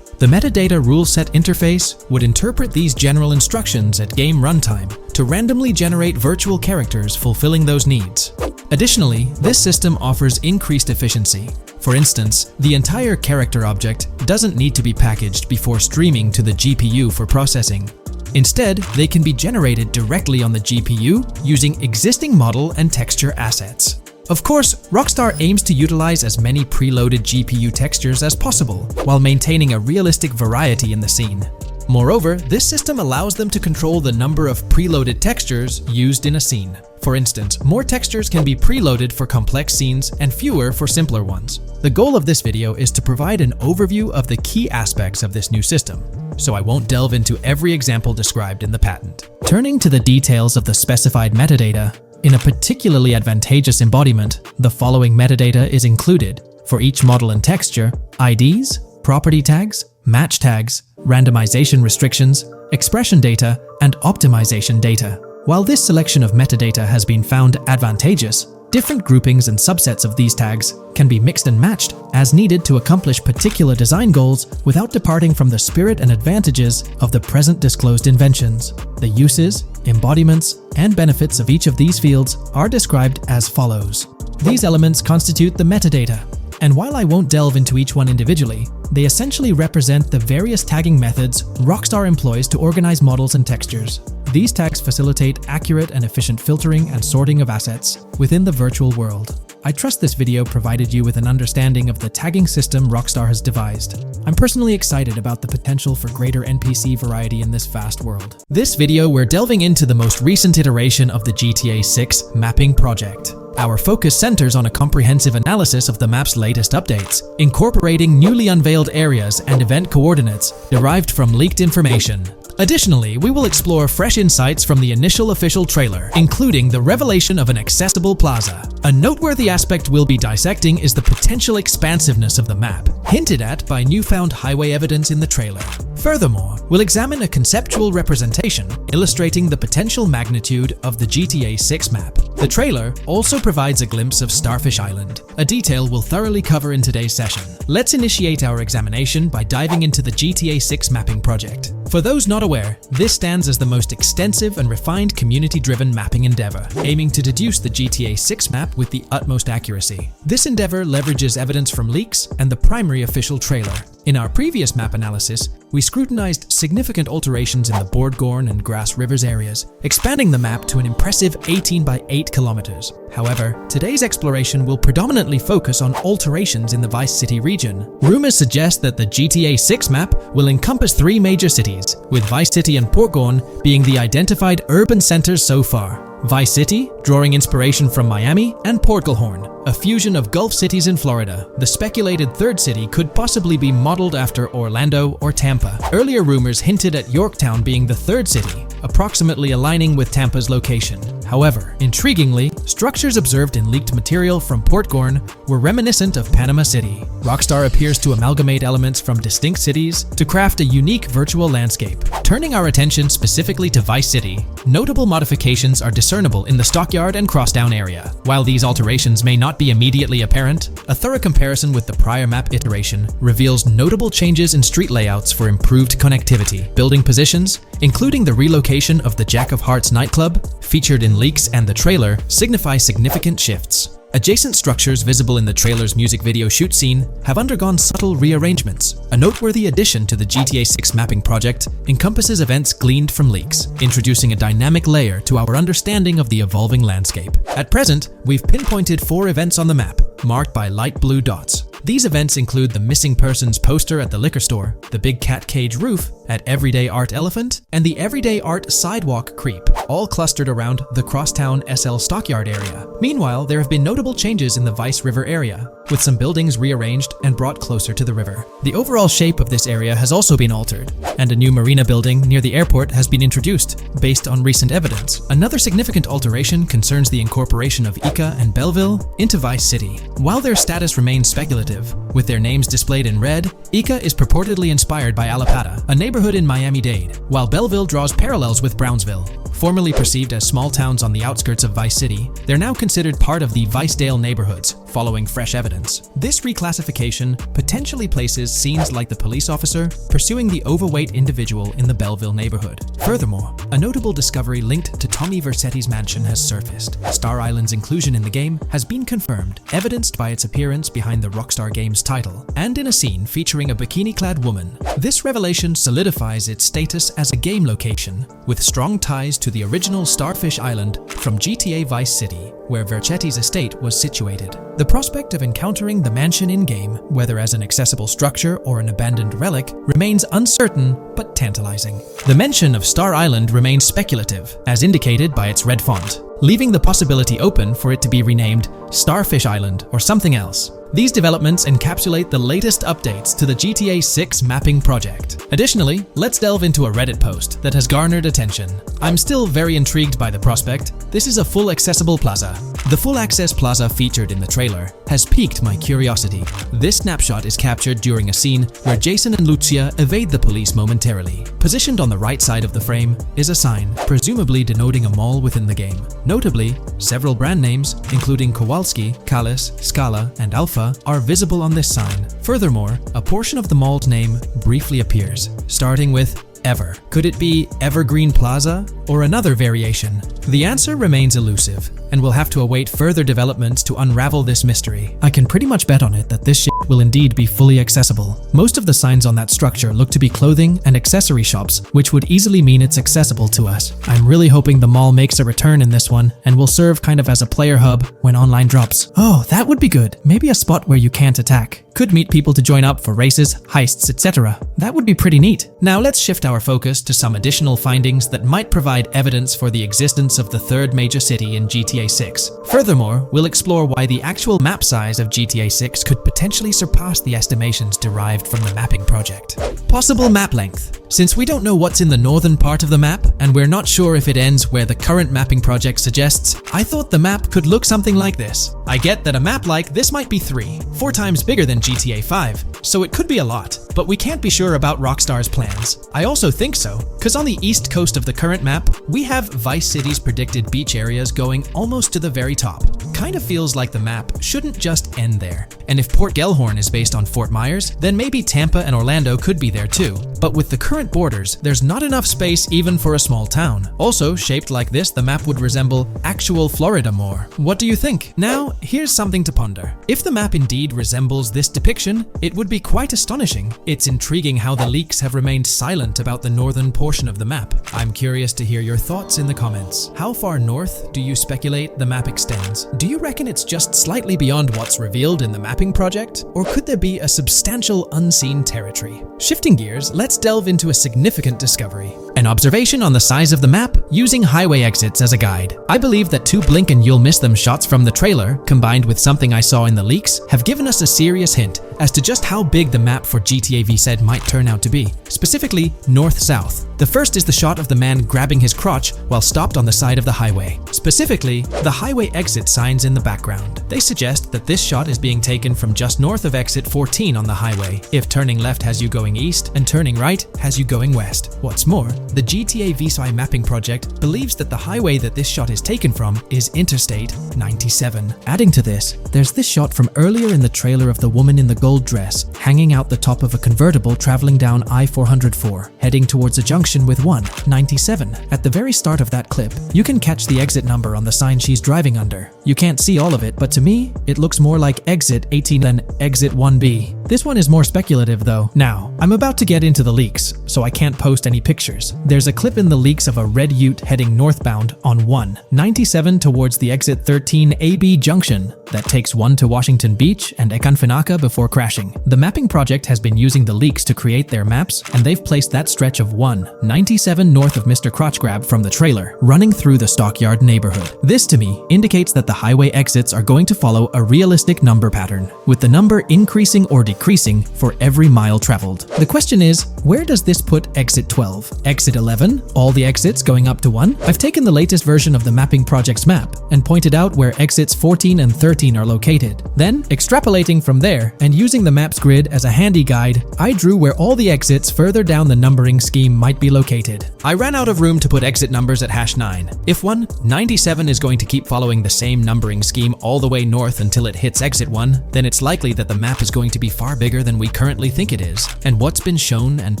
The metadata rule set interface would interpret these general instructions at game runtime to randomly generate virtual characters fulfilling those needs. Additionally, this system offers increased efficiency. For instance, the entire character object doesn't need to be packaged before streaming to the GPU for processing. Instead, they can be generated directly on the GPU using existing model and texture assets. Of course, Rockstar aims to utilize as many preloaded GPU textures as possible, while maintaining a realistic variety in the scene. Moreover, this system allows them to control the number of preloaded textures used in a scene. For instance, more textures can be preloaded for complex scenes and fewer for simpler ones. The goal of this video is to provide an overview of the key aspects of this new system, so I won't delve into every example described in the patent. Turning to the details of the specified metadata, in a particularly advantageous embodiment, the following metadata is included for each model and texture: IDs, property tags, match tags, randomization restrictions, expression data, and optimization data. While this selection of metadata has been found advantageous, different groupings and subsets of these tags can be mixed and matched as needed to accomplish particular design goals without departing from the spirit and advantages of the present disclosed inventions. The uses, embodiments, and benefits of each of these fields are described as follows. These elements constitute the metadata, and while I won't delve into each one individually, they essentially represent the various tagging methods Rockstar employs to organize models and textures. These tags facilitate accurate and efficient filtering and sorting of assets within the virtual world. I trust this video provided you with an understanding of the tagging system Rockstar has devised. I'm personally excited about the potential for greater NPC variety in this vast world. This video, we're delving into the most recent iteration of the GTA 6 mapping project. Our focus centers on a comprehensive analysis of the map's latest updates, incorporating newly unveiled areas and event coordinates derived from leaked information. Additionally, we will explore fresh insights from the initial official trailer, including the revelation of an accessible plaza. A noteworthy aspect we'll be dissecting is the potential expansiveness of the map, hinted at by newfound highway evidence in the trailer. Furthermore, we'll examine a conceptual representation illustrating the potential magnitude of the GTA 6 map. The trailer also provides a glimpse of Starfish Island, a detail we'll thoroughly cover in today's session. Let's initiate our examination by diving into the GTA 6 mapping project. For those not aware, this stands as the most extensive and refined community-driven mapping endeavor, aiming to deduce the GTA 6 map with the utmost accuracy. This endeavor leverages evidence from leaks and the primary official trailer. In our previous map analysis, we scrutinized significant alterations in the Bordgorn and Grass Rivers areas, expanding the map to an impressive 18 by 8 kilometers. However, today's exploration will predominantly focus on alterations in the Vice City region. Rumors suggest that the GTA 6 map will encompass 3 major cities, with Vice City and Portgorn being the identified urban centers so far. Vice City, drawing inspiration from Miami, and Portgulhorn, a fusion of Gulf cities in Florida. The speculated third city could possibly be modeled after Orlando or Tampa. Earlier rumors hinted at Yorktown being the third city, approximately aligning with Tampa's location. However, intriguingly, structures observed in leaked material from Portgorn were reminiscent of Panama City. Rockstar appears to amalgamate elements from distinct cities to craft a unique virtual landscape. Turning our attention specifically to Vice City, notable modifications are discernible in the Stockyard and Crosstown area. While these alterations may not be immediately apparent, a thorough comparison with the prior map iteration reveals notable changes in street layouts for improved connectivity. Building positions, including the relocation of the Jack of Hearts nightclub, featured in leaks and the trailer, signify significant shifts. Adjacent structures visible in the trailer's music video shoot scene have undergone subtle rearrangements. A noteworthy addition to the GTA 6 mapping project encompasses events gleaned from leaks, introducing a dynamic layer to our understanding of the evolving landscape. At present, we've pinpointed 4 events on the map, marked by light blue dots. These events include the missing persons poster at the liquor store, the big cat cage roof at Everyday Art Elephant, and the Everyday Art Sidewalk Creep, all clustered around the Crosstown SL Stockyard area. Meanwhile, there have been notable changes in the Vice River area, with some buildings rearranged and brought closer to the river. The overall shape of this area has also been altered, and a new marina building near the airport has been introduced, based on recent evidence. Another significant alteration concerns the incorporation of Ica and Belleville into Vice City. While their status remains speculative, with their names displayed in red, Ica is purportedly inspired by Allapattah, a neighborhood in Miami-Dade, while Belleville draws parallels with Brownsville. Formerly perceived as small towns on the outskirts of Vice City, they're now considered part of the Vicedale neighborhoods, following fresh evidence. This reclassification potentially places scenes like the police officer pursuing the overweight individual in the Belleville neighborhood. Furthermore, a notable discovery linked to Tommy Vercetti's mansion has surfaced. Star Island's inclusion in the game has been confirmed, evidenced by its appearance behind the Rockstar Games title, and in a scene featuring a bikini-clad woman. This revelation solidifies its status as a game location, with strong ties to the original Starfish Island from GTA Vice City, where Vercetti's estate was situated. The prospect of encountering the mansion in-game, whether as an accessible structure or an abandoned relic, remains uncertain but tantalizing. The mention of Star Island remains speculative, as indicated by its red font, leaving the possibility open for it to be renamed Starfish Island or something else. These developments encapsulate the latest updates to the GTA 6 mapping project. Additionally, let's delve into a Reddit post that has garnered attention. I'm still very intrigued by the prospect. This is a full accessible plaza. The full access plaza featured in the trailer has piqued my curiosity. This snapshot is captured during a scene where Jason and Lucia evade the police momentarily. Positioned on the right side of the frame is a sign, presumably denoting a mall within the game. Notably, several brand names, including Kowalski, Callis, Scala, and Alpha, are visible on this sign. Furthermore, a portion of the mall's name briefly appears, starting with Ever. Could it be Evergreen Plaza or another variation? The answer remains elusive, and we'll have to await further developments to unravel this mystery. I can pretty much bet on it that this shit will indeed be fully accessible. Most of the signs on that structure look to be clothing and accessory shops, which would easily mean it's accessible to us. I'm really hoping the mall makes a return in this one and will serve kind of as a player hub when online drops. Oh, that would be good. Maybe a spot where you can't attack. Could meet people to join up for races, heists, etc. That would be pretty neat. Now let's shift our focus to some additional findings that might provide evidence for the existence of the third major city in GTA 6. Furthermore, we'll explore why the actual map size of GTA 6 could potentially surpass the estimations derived from the mapping project. Possible map length. Since we don't know what's in the northern part of the map, and we're not sure if it ends where the current mapping project suggests, I thought the map could look something like this. I get that a map like this might be 4 times bigger than GTA 5, so it could be a lot, but we can't be sure about Rockstar's plans. I also think so, because on the east coast of the current map, we have Vice City's predicted beach areas going almost to the very top. Kind of feels like the map shouldn't just end there. And if Port Gellhorn is based on Fort Myers, then maybe Tampa and Orlando could be there too. But with the current borders, there's not enough space even for a small town. Also, shaped like this, the map would resemble actual Florida more. What do you think? Now, here's something to ponder. If the map indeed resembles this depiction, it would be quite astonishing. It's intriguing how the leaks have remained silent about the northern portion of the map. I'm curious to hear your thoughts in the comments. How far north do you speculate the map extends? Do you reckon it's just slightly beyond what's revealed in the mapping project? Or could there be a substantial unseen territory? Shifting gears, let's delve into a significant discovery. An observation on the size of the map using highway exits as a guide. I believe that 2 blink and you'll miss them shots from the trailer, combined with something I saw in the leaks, have given us a serious hint as to just how big the map for GTA VZ might turn out to be. Specifically, north-south. The first is the shot of the man grabbing his crotch while stopped on the side of the highway. Specifically, the highway exit signs in the background. They suggest that this shot is being taken from just north of exit 14 on the highway, if turning left has you going east and turning right has you going west. What's more, the GTA VZ mapping project believes that the highway that this shot is taken from is Interstate 97. Adding to this, there's this shot from earlier in the trailer of the woman in the gold dress hanging out the top of a convertible traveling down I-404, heading towards a junction with 197. At the very start of that clip, you can catch the exit number on the sign she's driving under. You can't see all of it, but to me, it looks more like exit 18 than exit 1B. This one is more speculative though. Now, I'm about to get into the leaks, so I can't post any pictures. There's a clip in the leaks of a red ute heading northbound on 197 towards the exit 13 AB junction that takes 1 to Washington Beach and Ekanfinaka before crashing. The mapping project has been using the leaks to create their maps, and they've placed that stretch of 197 north of Mr. Crotch Grab from the trailer, running through the Stockyard neighborhood. This to me indicates that the highway exits are going to follow a realistic number pattern, with the number increasing or decreasing for every mile traveled. The question is, where does this put exit 12? Exit 11? All the exits going up to 1? I've taken the latest version of the mapping project's map and pointed out where exits 14 and 13 are located. Then, extrapolating from there and using the map's grid as a handy guide, I drew where all the exits further down the numbering scheme might be located. I ran out of room to put exit numbers at #9. If 197 is going to keep following the same numbering scheme all the way north until it hits exit 1, then it's likely that the map is going to be far bigger than we currently think it is, and what's been shown and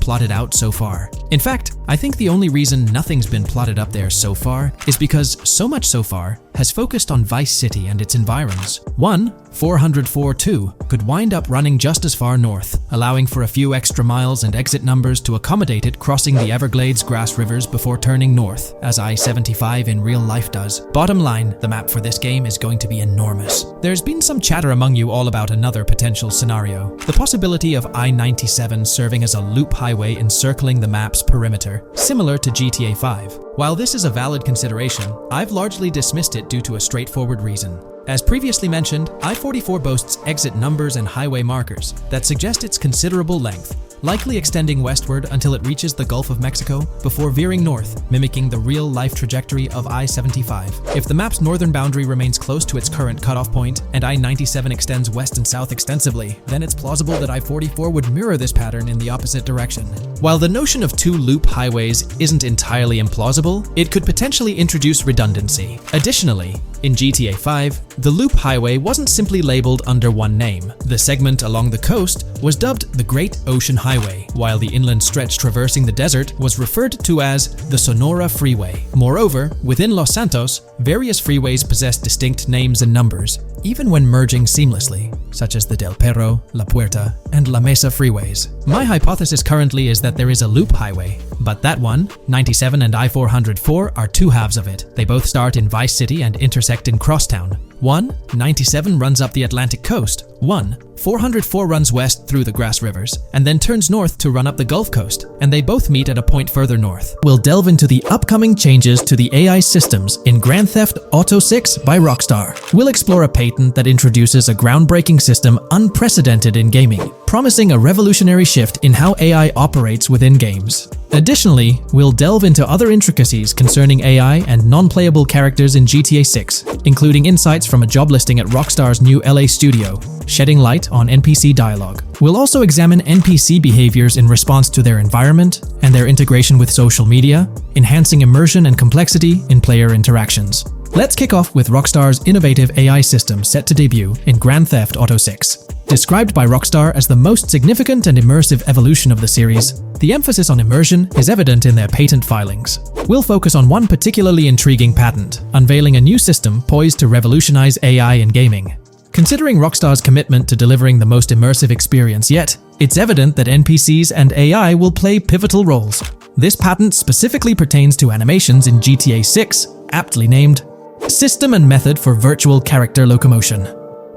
plotted out so far. In fact, I think the only reason nothing's been plotted up there so far is because so much so far has focused on Vice City and its environs. 404-2 could wind up running just as far north, allowing for a few extra miles and exit numbers to accommodate it crossing the Everglades grass rivers before turning north, as I-75 in real life does. Bottom line, the map for this game is going to be enormous. There's been some chatter among you all about another potential scenario, the possibility of I-97 serving as a loop highway encircling the map's perimeter, similar to GTA 5. While this is a valid consideration, I've largely dismissed it due to a straightforward reason. As previously mentioned, I-44 boasts exit numbers and highway markers that suggest its considerable length, likely extending westward until it reaches the Gulf of Mexico before veering north, mimicking the real-life trajectory of I-75. If the map's northern boundary remains close to its current cutoff point and I-97 extends west and south extensively, then it's plausible that I-44 would mirror this pattern in the opposite direction. While the notion of 2 loop highways isn't entirely implausible, it could potentially introduce redundancy. Additionally, in GTA 5, the loop highway wasn't simply labeled under one name. The segment along the coast was dubbed the Great Ocean Highway, while the inland stretch traversing the desert was referred to as the Sonora Freeway. Moreover, within Los Santos, various freeways possess distinct names and numbers, even when merging seamlessly, such as the Del Perro, La Puerta, and La Mesa freeways. My hypothesis currently is that there is a loop highway, but that one, 97 and I-404, are 2 halves of it. They both start in Vice City and intersect in Crosstown. 1. 97 runs up the Atlantic coast. 1. 404 runs west through the Grass Rivers, and then turns north to run up the Gulf Coast, and they both meet at a point further north. We'll delve into the upcoming changes to the AI systems in Grand Theft Auto 6 by Rockstar. We'll explore a patent that introduces a groundbreaking system unprecedented in gaming, promising a revolutionary shift in how AI operates within games. Additionally, we'll delve into other intricacies concerning AI and non-playable characters in GTA 6, including insights from a job listing at Rockstar's new LA studio, shedding light on NPC dialogue. We'll also examine NPC behaviors in response to their environment and their integration with social media, enhancing immersion and complexity in player interactions. Let's kick off with Rockstar's innovative AI system set to debut in Grand Theft Auto 6. Described by Rockstar as the most significant and immersive evolution of the series, the emphasis on immersion is evident in their patent filings. We'll focus on one particularly intriguing patent, unveiling a new system poised to revolutionize AI in gaming. Considering Rockstar's commitment to delivering the most immersive experience yet, it's evident that NPCs and AI will play pivotal roles. This patent specifically pertains to animations in GTA 6, aptly named System and Method for Virtual Character Locomotion.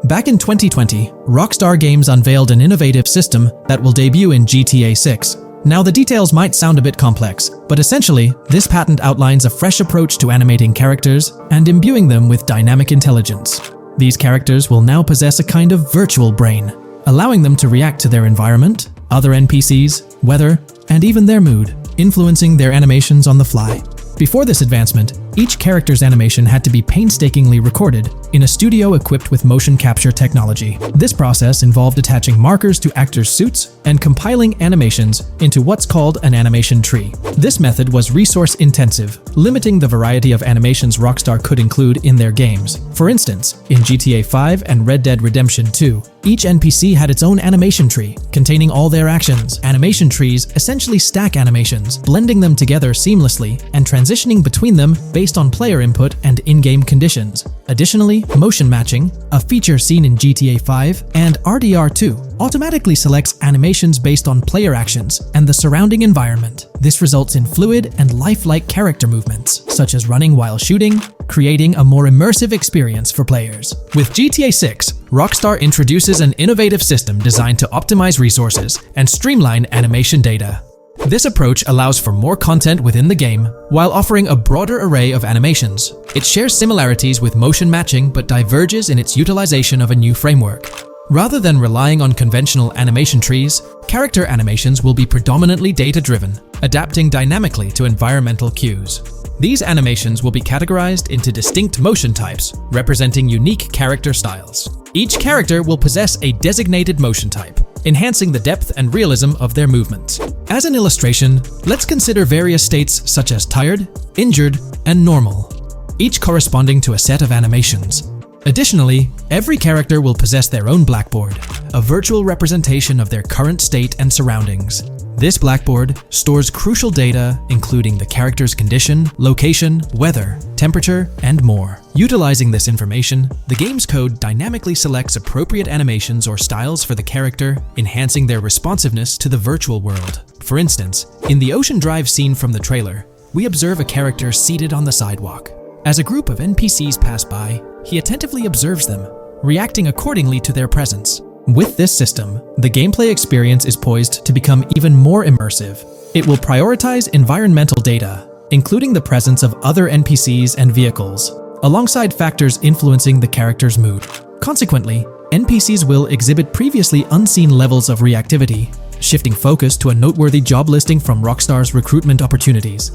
Back in 2020, Rockstar Games unveiled an innovative system that will debut in GTA 6. Now, the details might sound a bit complex, but essentially, this patent outlines a fresh approach to animating characters and imbuing them with dynamic intelligence. These characters will now possess a kind of virtual brain, allowing them to react to their environment, other NPCs, weather, and even their mood, influencing their animations on the fly. Before this advancement, each character's animation had to be painstakingly recorded in a studio equipped with motion capture technology. This process involved attaching markers to actors' suits and compiling animations into what's called an animation tree. This method was resource-intensive, limiting the variety of animations Rockstar could include in their games. For instance, in GTA 5 and Red Dead Redemption 2, each NPC had its own animation tree, containing all their actions. Animation trees essentially stack animations, blending them together seamlessly and transitioning between them based on player input and in-game conditions. Additionally, motion matching, a feature seen in GTA 5 and RDR2, automatically selects animations based on player actions and the surrounding environment. This results in fluid and lifelike character movements, such as running while shooting, creating a more immersive experience for players. With GTA 6, Rockstar introduces an innovative system designed to optimize resources and streamline animation data. This approach allows for more content within the game while offering a broader array of animations. It shares similarities with motion matching but diverges in its utilization of a new framework. Rather than relying on conventional animation trees, character animations will be predominantly data-driven, adapting dynamically to environmental cues. These animations will be categorized into distinct motion types, representing unique character styles. Each character will possess a designated motion type, enhancing the depth and realism of their movements. As an illustration, let's consider various states such as tired, injured, and normal, each corresponding to a set of animations. Additionally, every character will possess their own blackboard, a virtual representation of their current state and surroundings. This blackboard stores crucial data including the character's condition, location, weather, temperature, and more. Utilizing this information, the game's code dynamically selects appropriate animations or styles for the character, enhancing their responsiveness to the virtual world. For instance, in the Ocean Drive scene from the trailer, we observe a character seated on the sidewalk. As a group of NPCs pass by, he attentively observes them, reacting accordingly to their presence. With this system, the gameplay experience is poised to become even more immersive. It will prioritize environmental data, including the presence of other NPCs and vehicles, alongside factors influencing the character's mood. Consequently, NPCs will exhibit previously unseen levels of reactivity, shifting focus to a noteworthy job listing from Rockstar's recruitment opportunities.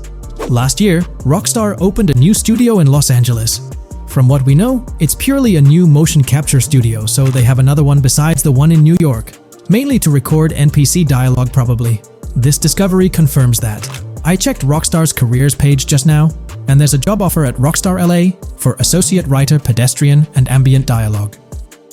Last year, Rockstar opened a new studio in Los Angeles. From what we know, it's purely a new motion capture studio, so they have another one besides the one in New York, mainly to record NPC dialogue probably. This discovery confirms that. I checked Rockstar's careers page just now, and there's a job offer at Rockstar LA for Associate Writer Pedestrian and Ambient Dialogue.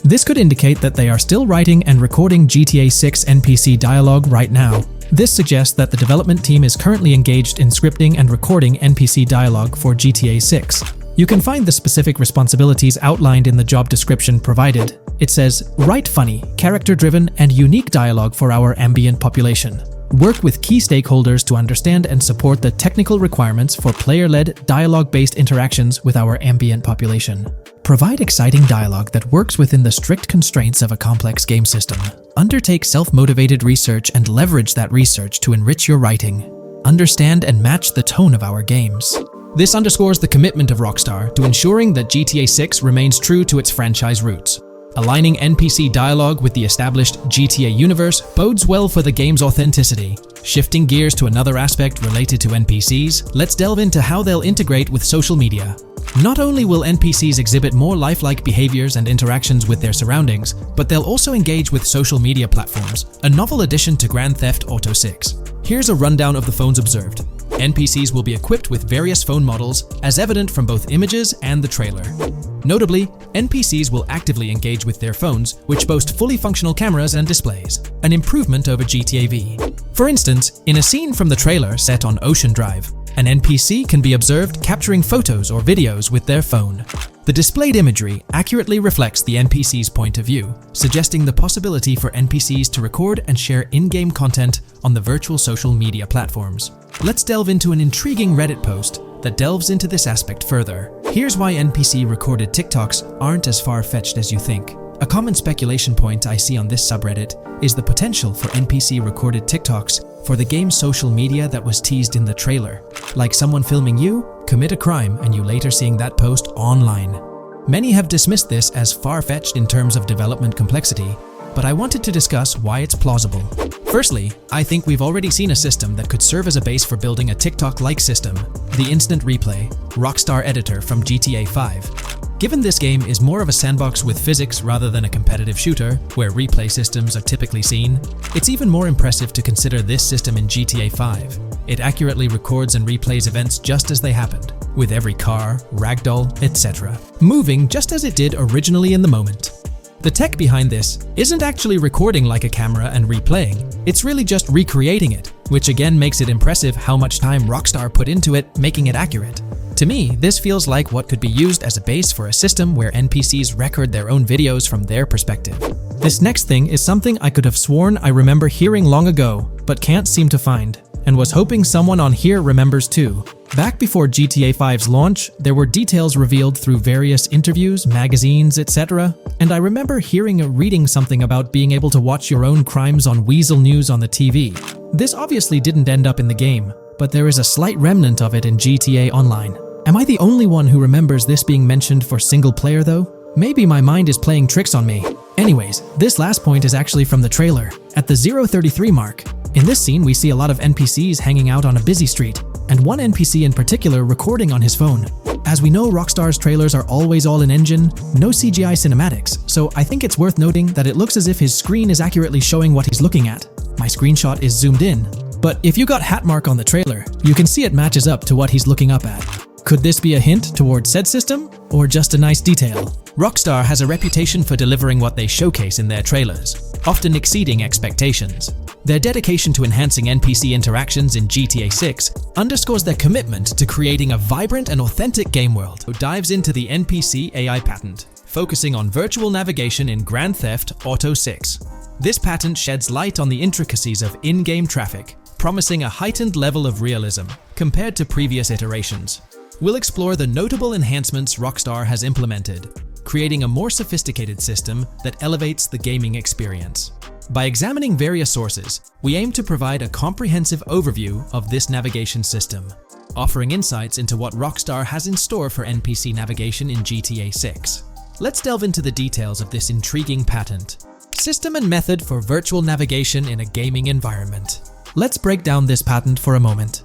This could indicate that they are still writing and recording GTA 6 NPC dialogue right now. This suggests that the development team is currently engaged in scripting and recording NPC dialogue for GTA 6. You can find the specific responsibilities outlined in the job description provided. It says, "Write funny, character-driven, and unique dialogue for our ambient population." Work with key stakeholders to understand and support the technical requirements for player-led, dialogue-based interactions with our ambient population. Provide exciting dialogue that works within the strict constraints of a complex game system. Undertake self-motivated research and leverage that research to enrich your writing. Understand and match the tone of our games. This underscores the commitment of Rockstar to ensuring that GTA 6 remains true to its franchise roots. Aligning NPC dialogue with the established GTA universe bodes well for the game's authenticity. Shifting gears to another aspect related to NPCs, let's delve into how they'll integrate with social media. Not only will NPCs exhibit more lifelike behaviors and interactions with their surroundings, but they'll also engage with social media platforms, a novel addition to Grand Theft Auto 6. Here's a rundown of the phones observed. NPCs will be equipped with various phone models, as evident from both images and the trailer. Notably, NPCs will actively engage with their phones, which boast fully functional cameras and displays, an improvement over GTA V. For instance, in a scene from the trailer set on Ocean Drive, an NPC can be observed capturing photos or videos with their phone. The displayed imagery accurately reflects the NPC's point of view, suggesting the possibility for NPCs to record and share in-game content on the virtual social media platforms. Let's delve into an intriguing Reddit post that delves into this aspect further. Here's why NPC-recorded TikToks aren't as far-fetched as you think. A common speculation point I see on this subreddit is the potential for NPC-recorded TikToks for the game's social media that was teased in the trailer, like someone filming you commit a crime and you later seeing that post online. Many have dismissed this as far-fetched in terms of development complexity, but I wanted to discuss why it's plausible. Firstly, I think we've already seen a system that could serve as a base for building a TikTok-like system, the Instant Replay, Rockstar editor from GTA 5. Given this game is more of a sandbox with physics rather than a competitive shooter, where replay systems are typically seen, it's even more impressive to consider this system in GTA 5. It accurately records and replays events just as they happened, with every car, ragdoll, etc., moving just as it did originally in the moment. The tech behind this isn't actually recording like a camera and replaying, it's really just recreating it, which again makes it impressive how much time Rockstar put into it, making it accurate. To me, this feels like what could be used as a base for a system where NPCs record their own videos from their perspective. This next thing is something I could have sworn I remember hearing long ago, but can't seem to find, and was hoping someone on here remembers too. Back before GTA 5's launch, there were details revealed through various interviews, magazines, etc., and I remember hearing or reading something about being able to watch your own crimes on Weasel News on the TV. This obviously didn't end up in the game, but there is a slight remnant of it in GTA Online. Am I the only one who remembers this being mentioned for single player though? Maybe my mind is playing tricks on me. Anyways, this last point is actually from the trailer, at the 0:33 mark. In this scene, we see a lot of NPCs hanging out on a busy street, and one NPC in particular recording on his phone. As we know, Rockstar's trailers are always all in engine, no CGI cinematics, so I think it's worth noting that it looks as if his screen is accurately showing what he's looking at. My screenshot is zoomed in, but if you got Hatmark on the trailer, you can see it matches up to what he's looking up at. Could this be a hint towards said system, or just a nice detail? Rockstar has a reputation for delivering what they showcase in their trailers, often exceeding expectations. Their dedication to enhancing NPC interactions in GTA 6 underscores their commitment to creating a vibrant and authentic game world. It dives into the NPC AI patent, focusing on virtual navigation in Grand Theft Auto 6. This patent sheds light on the intricacies of in-game traffic, promising a heightened level of realism compared to previous iterations. We'll explore the notable enhancements Rockstar has implemented, creating a more sophisticated system that elevates the gaming experience. By examining various sources, we aim to provide a comprehensive overview of this navigation system, offering insights into what Rockstar has in store for NPC navigation in GTA 6. Let's delve into the details of this intriguing patent. System and method for virtual navigation in a gaming environment. Let's break down this patent for a moment.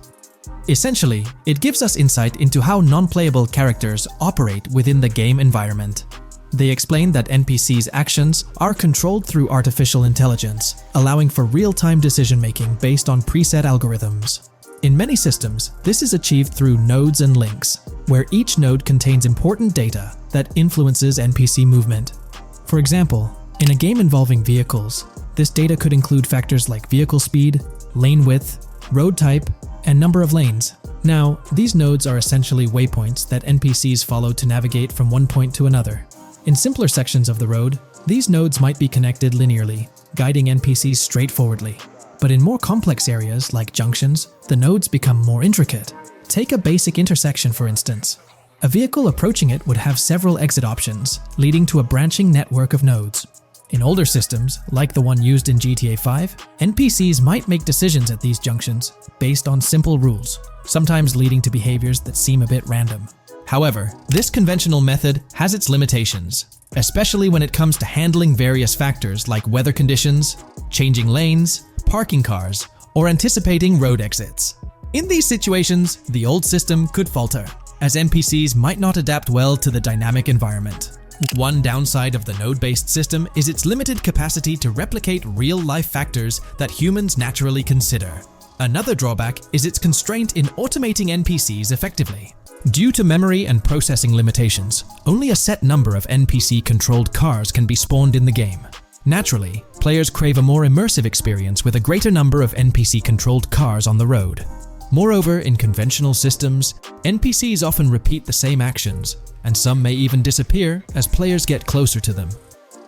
Essentially, it gives us insight into how non-playable characters operate within the game environment. They explain that NPCs' actions are controlled through artificial intelligence, allowing for real-time decision-making based on preset algorithms. In many systems, this is achieved through nodes and links, where each node contains important data that influences NPC movement. For example, in a game involving vehicles, this data could include factors like vehicle speed, lane width, road type, and number of lanes. Now, these nodes are essentially waypoints that NPCs follow to navigate from one point to another. In simpler sections of the road, these nodes might be connected linearly, guiding NPCs straightforwardly. But in more complex areas like junctions, the nodes become more intricate. Take a basic intersection for instance. A vehicle approaching it would have several exit options, leading to a branching network of nodes. In older systems, like the one used in GTA 5, NPCs might make decisions at these junctions based on simple rules, sometimes leading to behaviors that seem a bit random. However, this conventional method has its limitations, especially when it comes to handling various factors like weather conditions, changing lanes, parking cars, or anticipating road exits. In these situations, the old system could falter, as NPCs might not adapt well to the dynamic environment. One downside of the node-based system is its limited capacity to replicate real-life factors that humans naturally consider. Another drawback is its constraint in automating NPCs effectively. Due to memory and processing limitations, only a set number of NPC-controlled cars can be spawned in the game. Naturally, players crave a more immersive experience with a greater number of NPC-controlled cars on the road. Moreover, in conventional systems, NPCs often repeat the same actions, and some may even disappear as players get closer to them.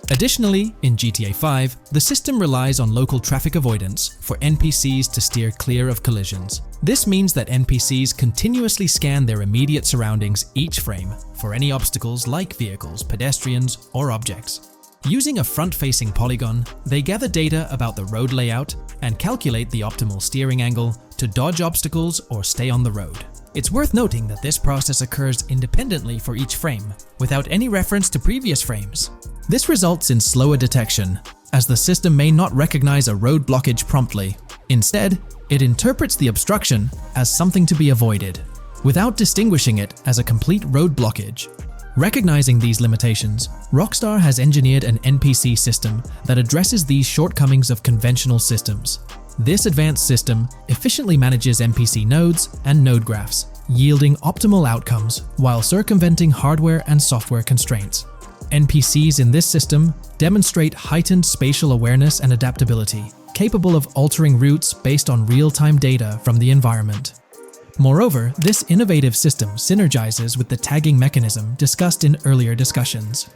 Additionally, in GTA 5, the system relies on local traffic avoidance for NPCs to steer clear of collisions. This means that NPCs continuously scan their immediate surroundings each frame for any obstacles like vehicles, pedestrians, or objects. Using a front-facing polygon, they gather data about the road layout and calculate the optimal steering angle to dodge obstacles or stay on the road. It's worth noting that this process occurs independently for each frame, without any reference to previous frames. This results in slower detection, as the system may not recognize a road blockage promptly. Instead, it interprets the obstruction as something to be avoided, without distinguishing it as a complete road blockage. Recognizing these limitations, Rockstar has engineered an NPC system that addresses these shortcomings of conventional systems. This advanced system efficiently manages NPC nodes and node graphs, yielding optimal outcomes while circumventing hardware and software constraints. NPCs in this system demonstrate heightened spatial awareness and adaptability, capable of altering routes based on real-time data from the environment. Moreover, this innovative system synergizes with the tagging mechanism discussed in earlier discussions.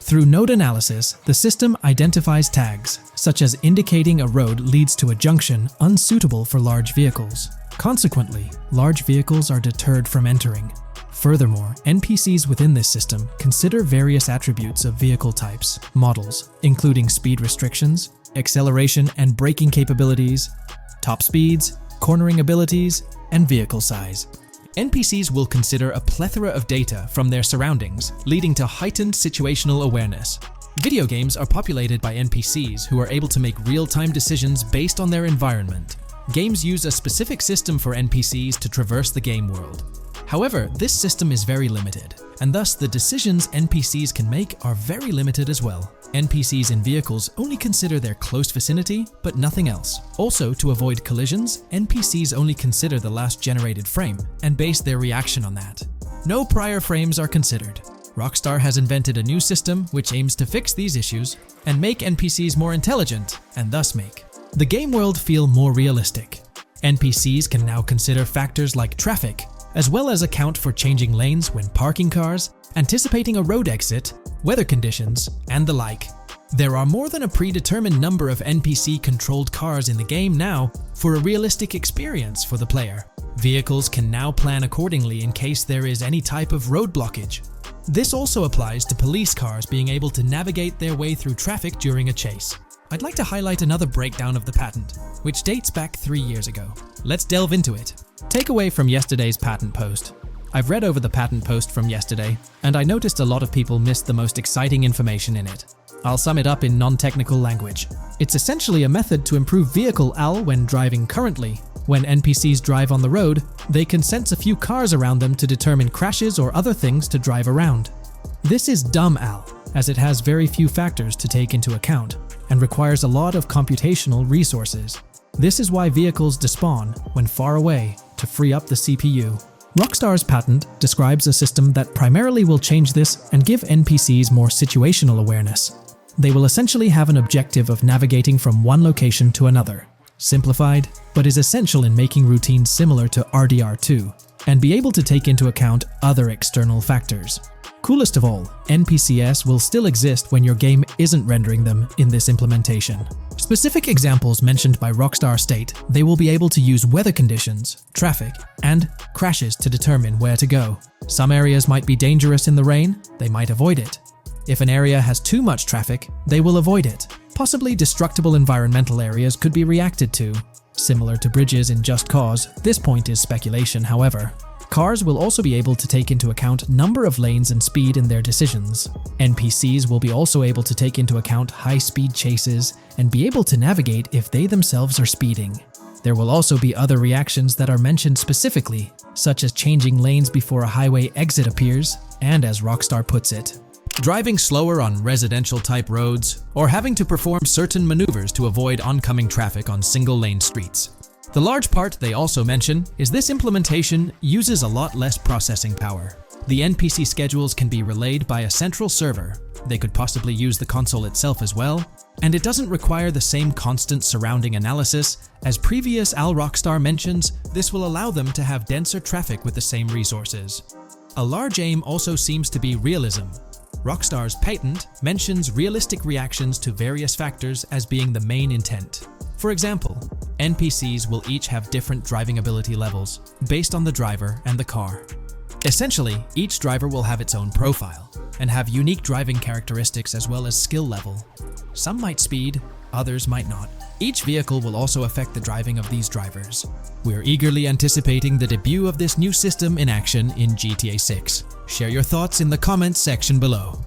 Through node analysis, the system identifies tags, such as indicating a road leads to a junction unsuitable for large vehicles. Consequently, large vehicles are deterred from entering. Furthermore, NPCs within this system consider various attributes of vehicle types, models, including speed restrictions, acceleration and braking capabilities, top speeds, cornering abilities, and vehicle size. NPCs will consider a plethora of data from their surroundings, leading to heightened situational awareness. Video games are populated by NPCs who are able to make real-time decisions based on their environment. Games use a specific system for NPCs to traverse the game world. However, this system is very limited, and thus the decisions NPCs can make are very limited as well. NPCs in vehicles only consider their close vicinity, but nothing else. Also, to avoid collisions, NPCs only consider the last generated frame and base their reaction on that. No prior frames are considered. Rockstar has invented a new system which aims to fix these issues and make NPCs more intelligent, and thus make the game world feel more realistic. NPCs can now consider factors like traffic, as well as account for changing lanes when parking cars, anticipating a road exit, weather conditions, and the like. There are more than a predetermined number of NPC-controlled cars in the game now for a realistic experience for the player. Vehicles can now plan accordingly in case there is any type of road blockage. This also applies to police cars being able to navigate their way through traffic during a chase. I'd like to highlight another breakdown of the patent, which dates back 3 years ago. Let's delve into it. Takeaway from yesterday's patent post. I've read over the patent post from yesterday, and I noticed a lot of people missed the most exciting information in it. I'll sum it up in non-technical language. It's essentially a method to improve vehicle AL when driving currently. When NPCs drive on the road, they can sense a few cars around them to determine crashes or other things to drive around. This is dumb AL, as it has very few factors to take into account, and requires a lot of computational resources. This is why vehicles despawn when far away to free up the CPU. Rockstar's patent describes a system that primarily will change this and give NPCs more situational awareness. They will essentially have an objective of navigating from one location to another. Simplified, but is essential in making routines similar to RDR2, and be able to take into account other external factors. Coolest of all, NPCs will still exist when your game isn't rendering them in this implementation. Specific examples mentioned by Rockstar state they will be able to use weather conditions, traffic, and crashes to determine where to go. Some areas might be dangerous in the rain, they might avoid it. If an area has too much traffic, they will avoid it. Possibly destructible environmental areas could be reacted to. Similar to bridges in Just Cause, this point is speculation, however. Cars will also be able to take into account number of lanes and speed in their decisions. NPCs will be also able to take into account high-speed chases and be able to navigate if they themselves are speeding. There will also be other reactions that are mentioned specifically, such as changing lanes before a highway exit appears, and as Rockstar puts it, driving slower on residential-type roads, or having to perform certain maneuvers to avoid oncoming traffic on single-lane streets. The large part they also mention is this implementation uses a lot less processing power. The NPC schedules can be relayed by a central server. They could possibly use the console itself as well, and it doesn't require the same constant surrounding analysis. As previous Rockstar mentions, this will allow them to have denser traffic with the same resources. A large aim also seems to be realism. Rockstar's patent mentions realistic reactions to various factors as being the main intent. For example, NPCs will each have different driving ability levels based on the driver and the car. Essentially, each driver will have its own profile and have unique driving characteristics as well as skill level. Some might speed, others might not. Each vehicle will also affect the driving of these drivers. We're eagerly anticipating the debut of this new system in action in GTA 6. Share your thoughts in the comments section below.